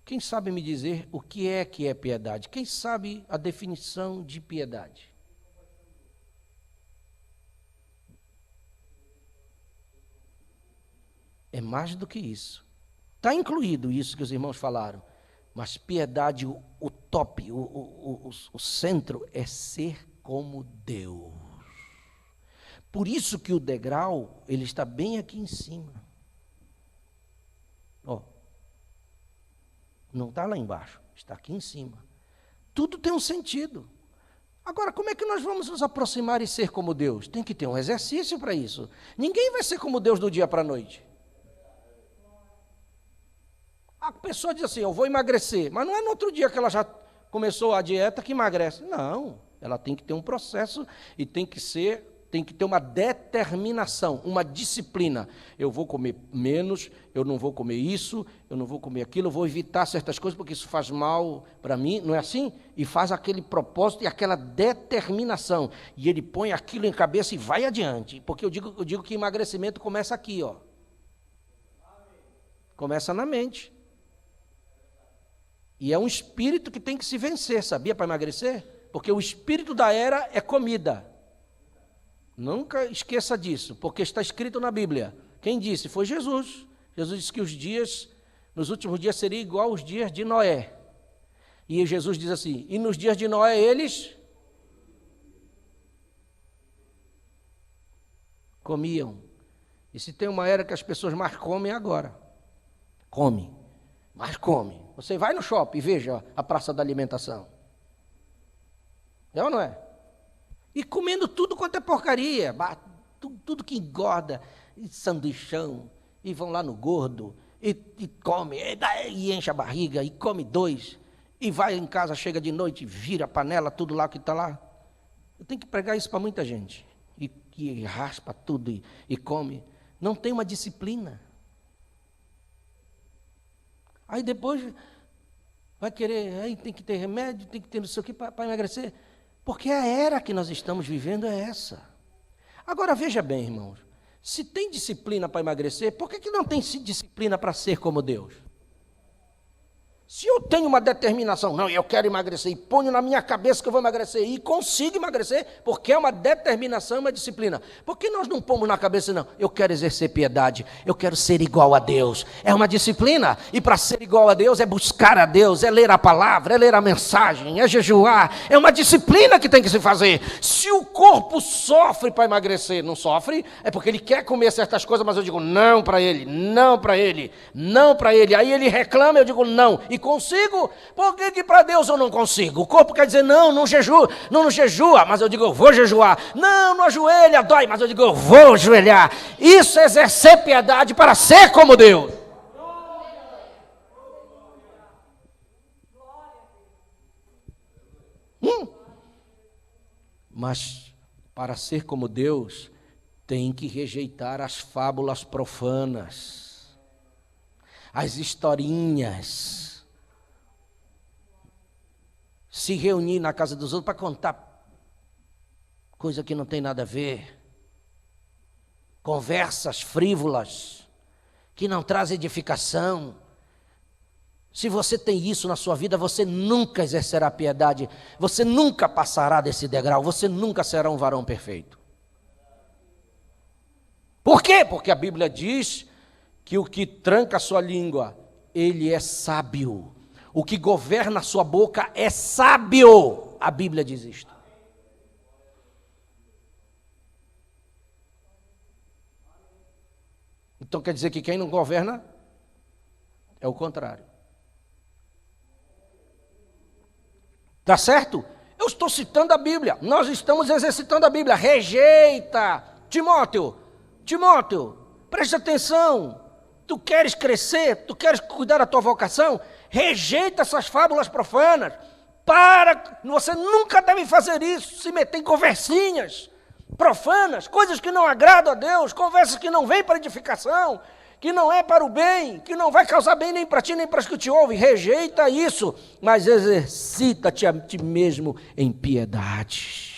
Quem sabe me dizer o que é piedade? Quem sabe a definição de piedade? É mais do que isso. Está incluído isso que os irmãos falaram. Mas piedade, o top, o centro é ser como Deus. Por isso que o degrau, ele está bem aqui em cima. Não está lá embaixo, está aqui em cima. Tudo tem um sentido. Agora, como é que nós vamos nos aproximar e ser como Deus? Tem que ter um exercício para isso. Ninguém vai ser como Deus do dia para a noite. A pessoa diz assim, eu vou emagrecer, mas não é no outro dia que ela já começou a dieta que emagrece. Não, ela tem que ter um processo e tem que ter uma determinação, uma disciplina. Eu vou comer menos, eu não vou comer isso, eu não vou comer aquilo, eu vou evitar certas coisas porque isso faz mal para mim, não é assim? E faz aquele propósito e aquela determinação. E ele põe aquilo em cabeça e vai adiante. Porque eu digo que emagrecimento começa aqui, Começa na mente. E é um espírito que tem que se vencer, sabia, para emagrecer? Porque o espírito da era é comida. Nunca esqueça disso, porque está escrito na Bíblia. Quem disse? Foi Jesus. Jesus disse que os dias, nos últimos dias, seriam igual aos dias de Noé. E Jesus diz assim, e nos dias de Noé eles Comiam. E se tem uma era que as pessoas mais comem é agora. Come, mas come. Você vai no shopping e veja a praça da alimentação. É ou não é? E comendo tudo quanto é porcaria, tudo que engorda, e sanduichão, e vão lá no gordo, e come, e enche a barriga, e come 2, e vai em casa, chega de noite, vira a panela, tudo lá que está lá. Eu tenho que pregar isso para muita gente, e raspa tudo, e come. Não tem uma disciplina. Aí depois vai querer, aí tem que ter remédio, tem que ter não sei o que para emagrecer. Porque a era que nós estamos vivendo é essa. Agora veja bem, irmãos, se tem disciplina para emagrecer, por que não tem disciplina para ser como Deus? Se eu tenho uma determinação, não, eu quero emagrecer, e ponho na minha cabeça que eu vou emagrecer, e consigo emagrecer, porque é uma determinação, uma disciplina. Por que nós não pomos na cabeça, não, eu quero exercer piedade, eu quero ser igual a Deus? É uma disciplina, e para ser igual a Deus é buscar a Deus, é ler a palavra, é ler a mensagem, é jejuar, é uma disciplina que tem que se fazer. Se o corpo sofre para emagrecer, não sofre, é porque ele quer comer certas coisas, mas eu digo não para ele, não para ele, não para ele, aí ele reclama, eu digo não, e consigo, por que para Deus eu não consigo? O corpo quer dizer, não jejua, mas eu digo, eu vou jejuar. Não ajoelha, dói, mas eu digo, eu vou ajoelhar. Isso é exercer piedade para ser como Deus. Mas para ser como Deus, tem que rejeitar as fábulas profanas, as historinhas, se reunir na casa dos outros para contar coisa que não tem nada a ver, conversas frívolas, que não trazem edificação. Se você tem isso na sua vida, você nunca exercerá piedade, você nunca passará desse degrau, você nunca será um varão perfeito. Por quê? Porque a Bíblia diz que o que tranca a sua língua, ele é sábio. O que governa a sua boca é sábio. A Bíblia diz isto. Então quer dizer que quem não governa é o contrário. Tá certo? Eu estou citando a Bíblia. Nós estamos exercitando a Bíblia. Rejeita. Timóteo, preste atenção. Tu queres crescer? Tu queres cuidar da tua vocação? Rejeita essas fábulas profanas. Você nunca deve fazer isso, se meter em conversinhas profanas, coisas que não agradam a Deus, conversas que não vêm para edificação, que não é para o bem, que não vai causar bem nem para ti, nem para os que te ouvem. Rejeita isso, mas exercita-te a ti mesmo em piedade.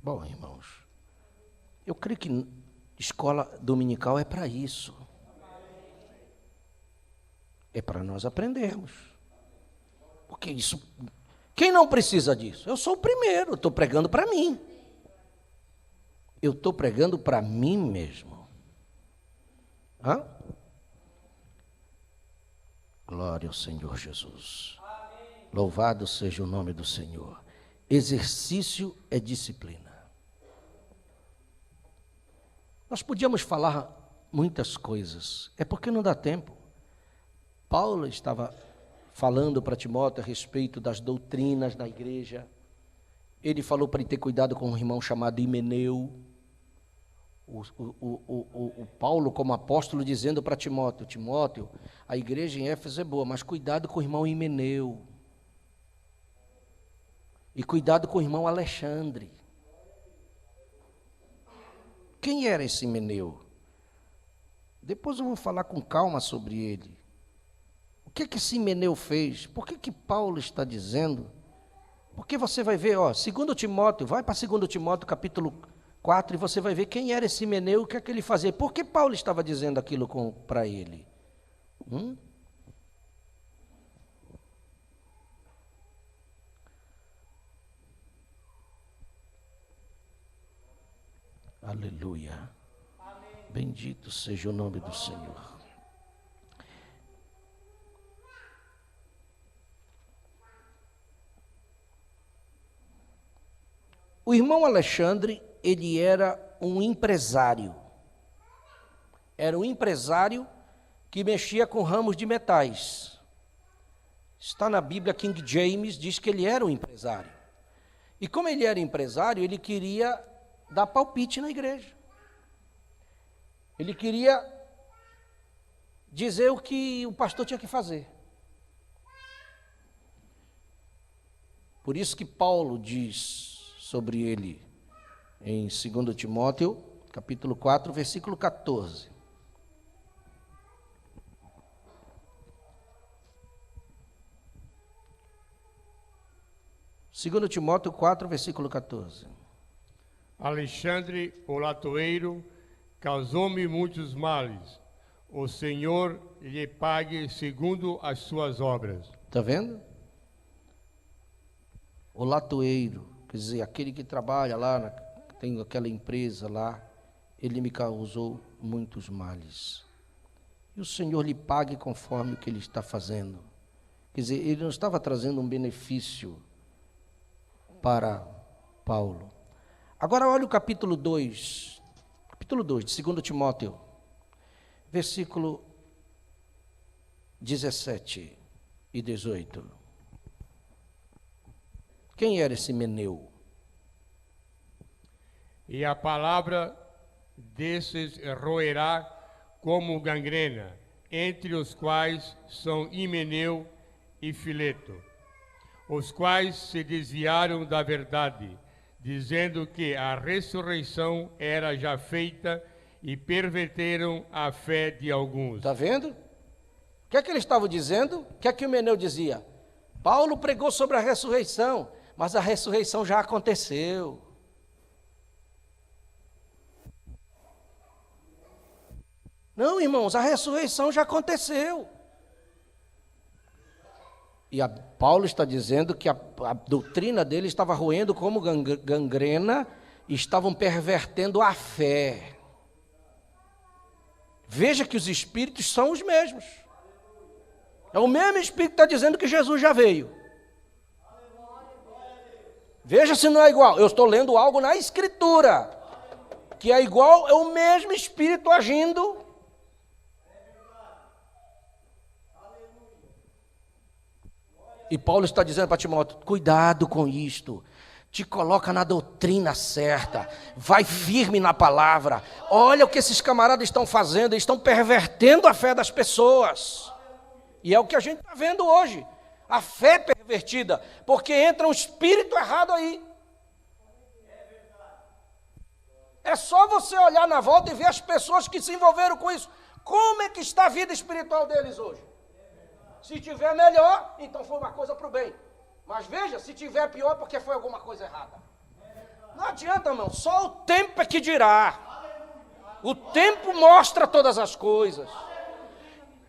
Bom, irmãos, eu creio que escola dominical é para isso. É para nós aprendermos. Porque isso, quem não precisa disso? Eu sou o primeiro, eu estou pregando para mim. Eu estou pregando para mim mesmo. Hã? Glória ao Senhor Jesus. Louvado seja o nome do Senhor. Exercício é disciplina. Nós podíamos falar muitas coisas, é porque não dá tempo. Paulo estava falando para Timóteo a respeito das doutrinas da igreja. Ele falou para ele ter cuidado com um irmão chamado Himeneu. O Paulo, como apóstolo, dizendo para Timóteo, Timóteo, a igreja em Éfeso é boa, mas cuidado com o irmão Himeneu. E cuidado com o irmão Alexandre. Quem era esse Himeneu? Depois eu vou falar com calma sobre ele. O que esse Himeneu fez? Por que Paulo está dizendo? Porque você vai ver, 2 Timóteo, vai para 2 Timóteo capítulo 4 e você vai ver quem era esse Himeneu, o que é que ele fazia. Por que Paulo estava dizendo aquilo para ele? Aleluia. Amém. Bendito seja o nome do Senhor. O irmão Alexandre, ele era um empresário. Era um empresário que mexia com ramos de metais. Está na Bíblia, King James diz que ele era um empresário. E como ele era empresário, ele queria dar palpite na igreja. Ele queria dizer o que o pastor tinha que fazer. Por isso que Paulo diz sobre ele em 2 Timóteo, capítulo 4, versículo 14. Segundo Timóteo 4, versículo 14. Alexandre, o latoeiro, causou-me muitos males. O Senhor lhe pague segundo as suas obras. Está vendo? O latoeiro, quer dizer, aquele que trabalha lá, tem aquela empresa lá, ele me causou muitos males. E o Senhor lhe pague conforme o que ele está fazendo. Quer dizer, ele não estava trazendo um benefício para Paulo. Agora olha o capítulo 2 de 2 Timóteo, versículo 17 e 18. Quem era esse Meneu? E a palavra desses roerá como gangrena, entre os quais são Himeneu e Fileto, os quais se desviaram da verdade, dizendo que a ressurreição era já feita e perverteram a fé de alguns. Está vendo? O que é que ele estava dizendo? O que é que o Meneu dizia? Paulo pregou sobre a ressurreição, mas a ressurreição já aconteceu. Não, irmãos, a ressurreição já aconteceu. E Paulo está dizendo que a doutrina dele estava roendo como gangrena e estavam pervertendo a fé. Veja que os espíritos são os mesmos. É o mesmo espírito que está dizendo que Jesus já veio. Veja se não é igual. Eu estou lendo algo na Escritura que é igual, é o mesmo espírito agindo. E Paulo está dizendo para Timóteo, cuidado com isto, te coloca na doutrina certa, vai firme na palavra, olha o que esses camaradas estão fazendo, eles estão pervertendo a fé das pessoas, e é o que a gente está vendo hoje, a fé pervertida, porque entra um espírito errado aí. É só você olhar na volta e ver as pessoas que se envolveram com isso, como é que está a vida espiritual deles hoje? Se tiver melhor, então foi uma coisa para o bem. Mas veja, se tiver pior, porque foi alguma coisa errada. Não adianta, irmão, só o tempo é que dirá. O tempo mostra todas as coisas.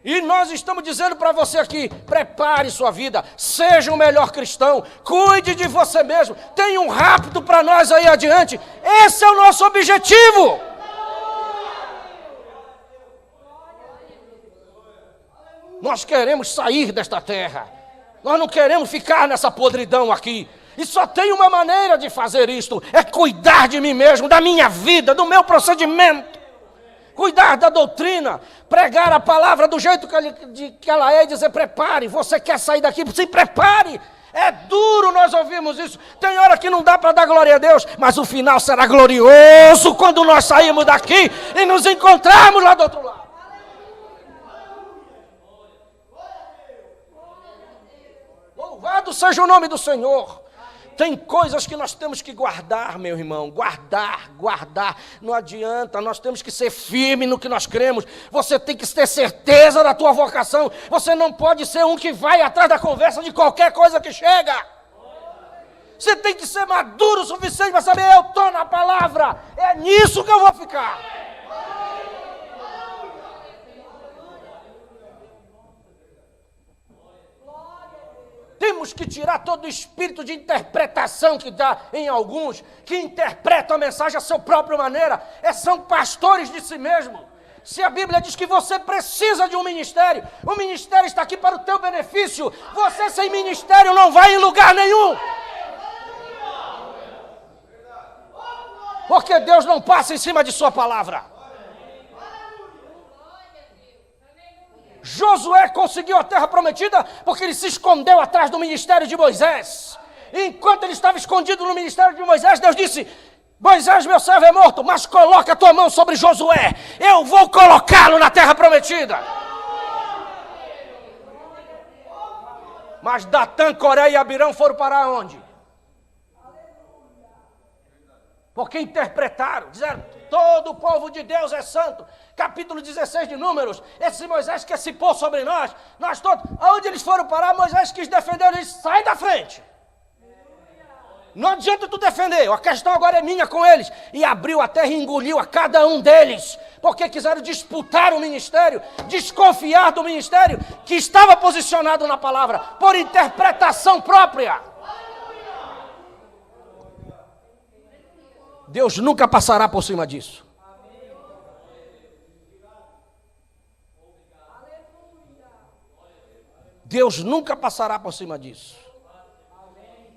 E nós estamos dizendo para você aqui, prepare sua vida, seja o melhor cristão, cuide de você mesmo, tenha um rápido para nós aí adiante. Esse é o nosso objetivo. Nós queremos sair desta terra. Nós não queremos ficar nessa podridão aqui. E só tem uma maneira de fazer isto. É cuidar de mim mesmo, da minha vida, do meu procedimento. Cuidar da doutrina. Pregar a palavra do jeito que ela é e dizer, prepare. Você quer sair daqui? Se prepare. É duro nós ouvirmos isso. Tem hora que não dá para dar glória a Deus. Mas o final será glorioso quando nós sairmos daqui e nos encontrarmos lá do outro lado. Louvado seja o nome do Senhor. Tem coisas que nós temos que guardar, meu irmão. Guardar. Não adianta, nós temos que ser firmes no que nós cremos. Você tem que ter certeza da tua vocação. Você não pode ser um que vai atrás da conversa de qualquer coisa que chega. Você tem que ser maduro o suficiente para saber, eu estou na palavra. É nisso que eu vou ficar. Temos que tirar todo o espírito de interpretação que dá em alguns, que interpretam a mensagem à sua própria maneira. São pastores de si mesmo. Se a Bíblia diz que você precisa de um ministério, o ministério está aqui para o teu benefício. Você sem ministério não vai em lugar nenhum. Porque Deus não passa em cima de sua palavra. Josué conseguiu a terra prometida porque ele se escondeu atrás do ministério de Moisés. Enquanto ele estava escondido no ministério de Moisés, Deus disse: Moisés, meu servo é morto, mas coloca a tua mão sobre Josué. Eu vou colocá-lo na terra prometida. Mas Datã, Coré e Abirão foram para onde? Porque interpretaram, disseram: todo o povo de Deus é santo. Capítulo 16 de Números, esse Moisés quer se pôr sobre nós todos. Aonde eles foram parar, Moisés quis defender, ele disse: sai da frente. Não adianta tu defender, a questão agora é minha com eles. E abriu a terra e engoliu a cada um deles, porque quiseram disputar o ministério, desconfiar do ministério que estava posicionado na palavra, por interpretação própria. Deus nunca passará por cima disso. Deus nunca passará por cima disso.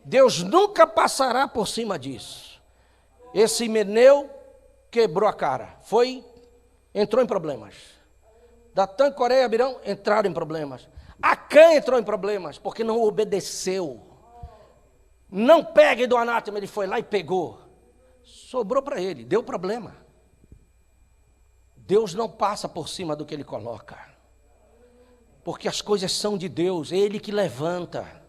Deus nunca passará por cima disso. Esse Himeneu quebrou a cara. Entrou em problemas. Datã, Coré e Abirão entraram em problemas. Acã entrou em problemas porque não obedeceu. Não pegue do anátema, ele foi lá e pegou. Sobrou para ele, deu problema. Deus não passa por cima do que ele coloca. Porque as coisas são de Deus, é Ele que levanta.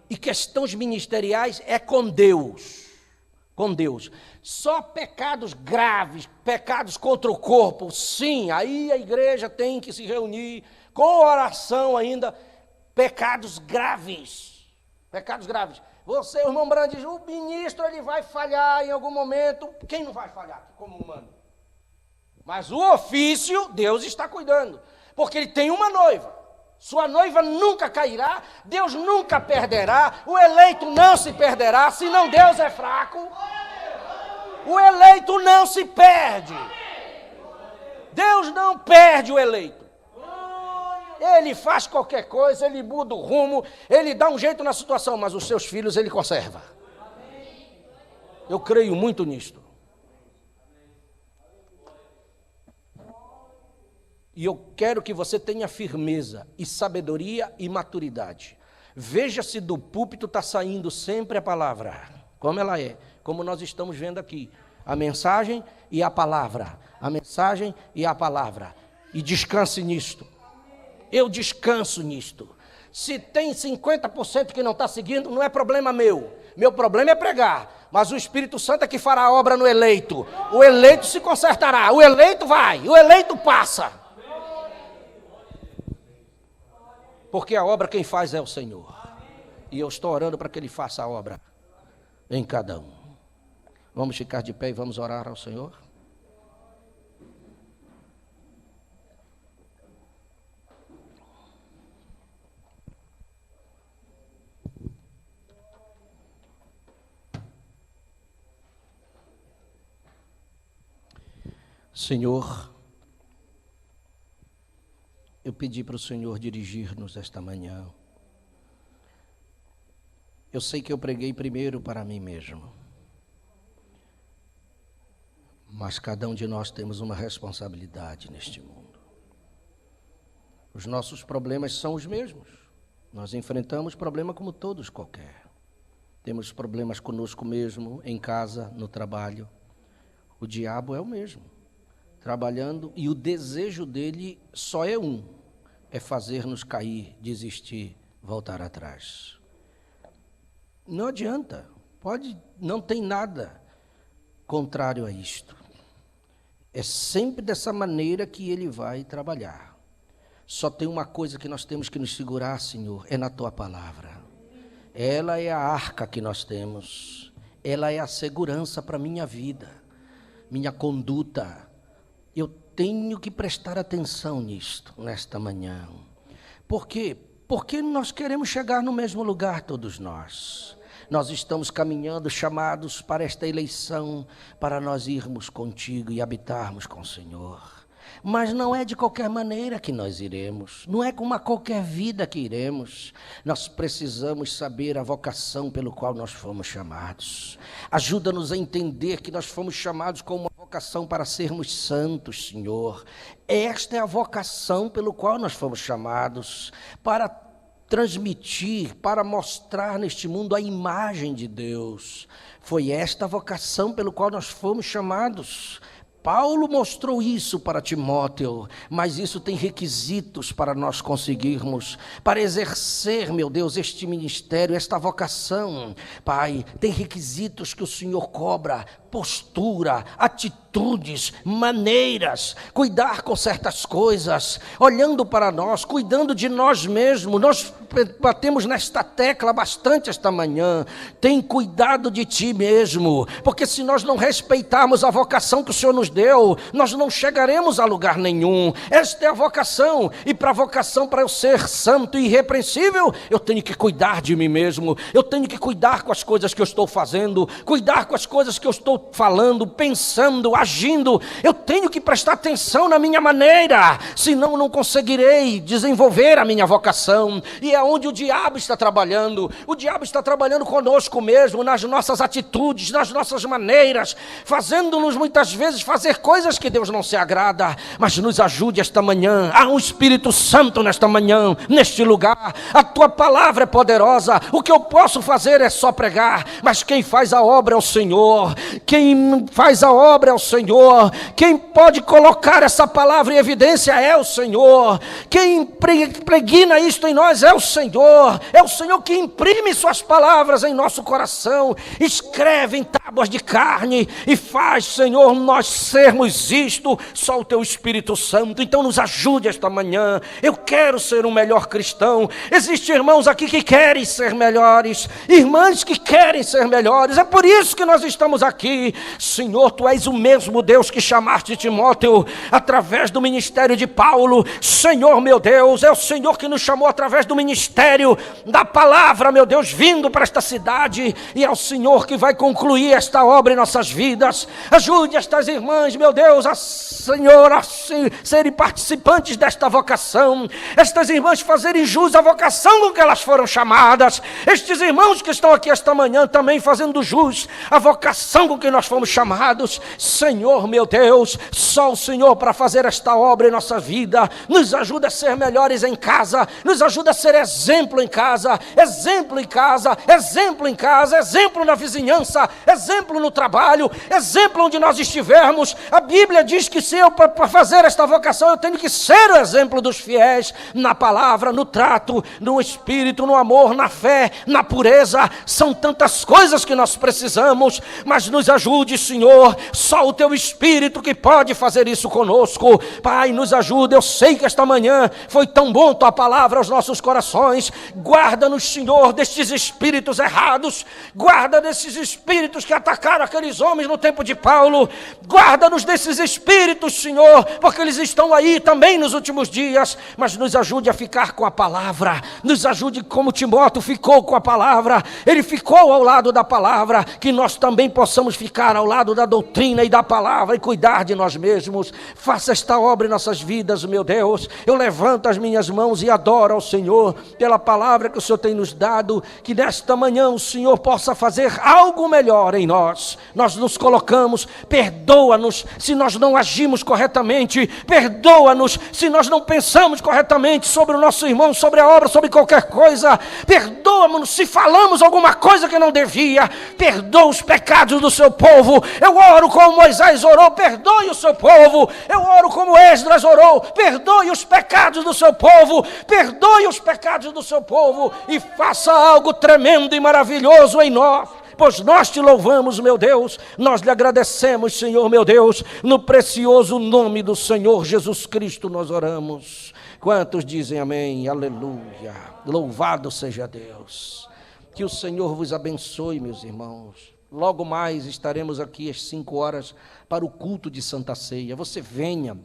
E questões ministeriais é com Deus. Com Deus. Só pecados graves, pecados contra o corpo, sim, aí a igreja tem que se reunir com oração ainda. Pecados graves. Pecados graves. Você, irmão Brandes, o ministro ele vai falhar em algum momento. Quem não vai falhar como humano? Mas o ofício, Deus está cuidando. Porque ele tem uma noiva. Sua noiva nunca cairá, Deus nunca perderá, o eleito não se perderá, senão Deus é fraco. O eleito não se perde. Deus não perde o eleito. Ele faz qualquer coisa, ele muda o rumo, ele dá um jeito na situação, mas os seus filhos ele conserva. Eu creio muito nisto. E eu quero que você tenha firmeza e sabedoria e maturidade. Veja se do púlpito está saindo sempre a palavra, como ela é, como nós estamos vendo aqui. A mensagem e a palavra. A mensagem e a palavra. E descanse nisto. Eu descanso nisto. Se tem 50% que não está seguindo, não é problema meu. Meu problema é pregar. Mas o Espírito Santo é que fará a obra no eleito. O eleito se consertará. O eleito vai. O eleito passa. Porque a obra quem faz é o Senhor. E eu estou orando para que Ele faça a obra em cada um. Vamos ficar de pé e vamos orar ao Senhor? Senhor, eu pedi para o Senhor dirigir-nos esta manhã. Eu sei que eu preguei primeiro para mim mesmo. Mas cada um de nós temos uma responsabilidade neste mundo. Os nossos problemas são os mesmos. Nós enfrentamos problema como todos qualquer. Temos problemas conosco mesmo, em casa, no trabalho. O diabo é o mesmo. Trabalhando, e o desejo dele só é um, é fazer-nos cair, desistir, voltar atrás. Não adianta, não tem nada contrário a isto. É sempre dessa maneira que ele vai trabalhar. Só tem uma coisa que nós temos que nos segurar, Senhor, é na Tua palavra. Ela é a arca que nós temos, ela é a segurança para a minha vida, minha conduta. Eu tenho que prestar atenção nisto, nesta manhã. Por quê? Porque nós queremos chegar no mesmo lugar, todos nós. Nós estamos caminhando, chamados para esta eleição, para nós irmos contigo e habitarmos com o Senhor. Mas não é de qualquer maneira que nós iremos, não é com uma qualquer vida que iremos. Nós precisamos saber a vocação pelo qual nós fomos chamados. Ajuda-nos a entender que nós fomos chamados com uma vocação para sermos santos, Senhor. Esta é a vocação pelo qual nós fomos chamados, para transmitir, para mostrar neste mundo a imagem de Deus. Foi esta a vocação pelo qual nós fomos chamados. Paulo mostrou isso para Timóteo, mas isso tem requisitos para nós conseguirmos, para exercer, meu Deus, este ministério, esta vocação. Pai, tem requisitos que o Senhor cobra: postura, atitudes, maneiras, cuidar com certas coisas, olhando para nós, cuidando de nós mesmos. Nós batemos nesta tecla bastante esta manhã: tem cuidado de ti mesmo, porque se nós não respeitarmos a vocação que o Senhor nos deu, nós não chegaremos a lugar nenhum. Esta é a vocação, e para a vocação, para eu ser santo e irrepreensível, eu tenho que cuidar de mim mesmo, eu tenho que cuidar com as coisas que eu estou fazendo, cuidar com as coisas que eu estou falando, pensando, agindo. Eu tenho que prestar atenção na minha maneira, senão eu não conseguirei desenvolver a minha vocação. E é onde o diabo está trabalhando. O diabo está trabalhando conosco mesmo, nas nossas atitudes, nas nossas maneiras, fazendo-nos muitas vezes fazer coisas que Deus não se agrada. Mas nos ajude esta manhã. Há um Espírito Santo nesta manhã, neste lugar. A tua palavra é poderosa. O que eu posso fazer é só pregar, mas quem faz a obra é o Senhor. Quem faz a obra é o Senhor. Quem pode colocar essa palavra em evidência é o Senhor. Quem impregna isto em nós é o Senhor. É o Senhor que imprime suas palavras em nosso coração, escreve em tábuas de carne e faz, Senhor, nós sermos isto. Só o teu Espírito Santo. Então nos ajude esta manhã. Eu quero ser um melhor cristão. Existem irmãos aqui que querem ser melhores, irmãs que querem ser melhores. É por isso que nós estamos aqui. Senhor, tu és o mesmo Deus que chamaste Timóteo através do ministério de Paulo. Senhor, meu Deus, é o Senhor que nos chamou através do ministério da palavra, meu Deus, vindo para esta cidade, e é o Senhor que vai concluir esta obra em nossas vidas. Ajude estas irmãs, meu Deus, Senhor, a serem participantes desta vocação, estas irmãs fazerem jus à vocação com que elas foram chamadas, estes irmãos que estão aqui esta manhã também fazendo jus à vocação com que nós fomos chamados. Senhor, meu Deus, só o Senhor para fazer esta obra em nossa vida. Nos ajuda a ser melhores em casa, nos ajuda a ser exemplo em casa, exemplo em casa, exemplo em casa, exemplo na vizinhança, exemplo no trabalho, exemplo onde nós estivermos. A Bíblia diz que se eu, para fazer esta vocação, eu tenho que ser o exemplo dos fiéis, na palavra, no trato, no espírito, no amor, na fé, na pureza. São tantas coisas que nós precisamos, mas nos ajude, Senhor, só o teu Espírito que pode fazer isso conosco. Pai, nos ajuda. Eu sei que esta manhã foi tão bom tua palavra aos nossos corações. Guarda-nos, Senhor, destes espíritos errados, guarda desses espíritos que atacaram aqueles homens no tempo de Paulo, guarda-nos desses espíritos, Senhor, porque eles estão aí também nos últimos dias. Mas nos ajude a ficar com a palavra, nos ajude como Timóteo ficou com a palavra, ele ficou ao lado da palavra, que nós também possamos ficar ao lado da doutrina e da palavra e cuidar de nós mesmos. Faça esta obra em nossas vidas, meu Deus. Eu levanto as minhas mãos e adoro ao Senhor pela palavra que o Senhor tem nos dado, que nesta manhã o Senhor possa fazer algo melhor em nós. Nós nos colocamos, perdoa-nos se nós não agimos corretamente, perdoa-nos se nós não pensamos corretamente sobre o nosso irmão, sobre a obra, sobre qualquer coisa. Perdoa-nos se falamos alguma coisa que não devia. Perdoa os pecados do seu povo. Eu oro como Moisés orou, perdoe o seu povo. Eu oro como Esdras orou, perdoe os pecados do seu povo, perdoe os pecados do seu povo e faça algo tremendo e maravilhoso em nós. Pois nós te louvamos, meu Deus, nós lhe agradecemos, Senhor, meu Deus, no precioso nome do Senhor Jesus Cristo nós oramos. Quantos dizem amém? Aleluia. Louvado seja Deus. Que o Senhor vos abençoe, meus irmãos. Logo mais estaremos aqui às 5 horas para o culto de Santa Ceia. Você venha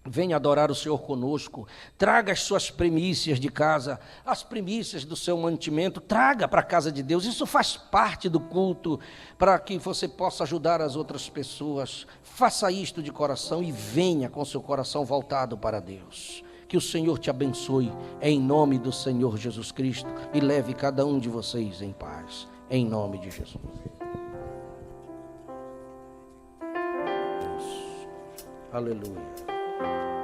venha adorar o Senhor conosco, traga as suas primícias de casa, as primícias do seu mantimento, traga para a casa de Deus, isso faz parte do culto, para que você possa ajudar as outras pessoas. Faça isto de coração e venha com seu coração voltado para Deus. Que o Senhor te abençoe, em nome do Senhor Jesus Cristo, e leve cada um de vocês em paz, em nome de Jesus. Aleluia.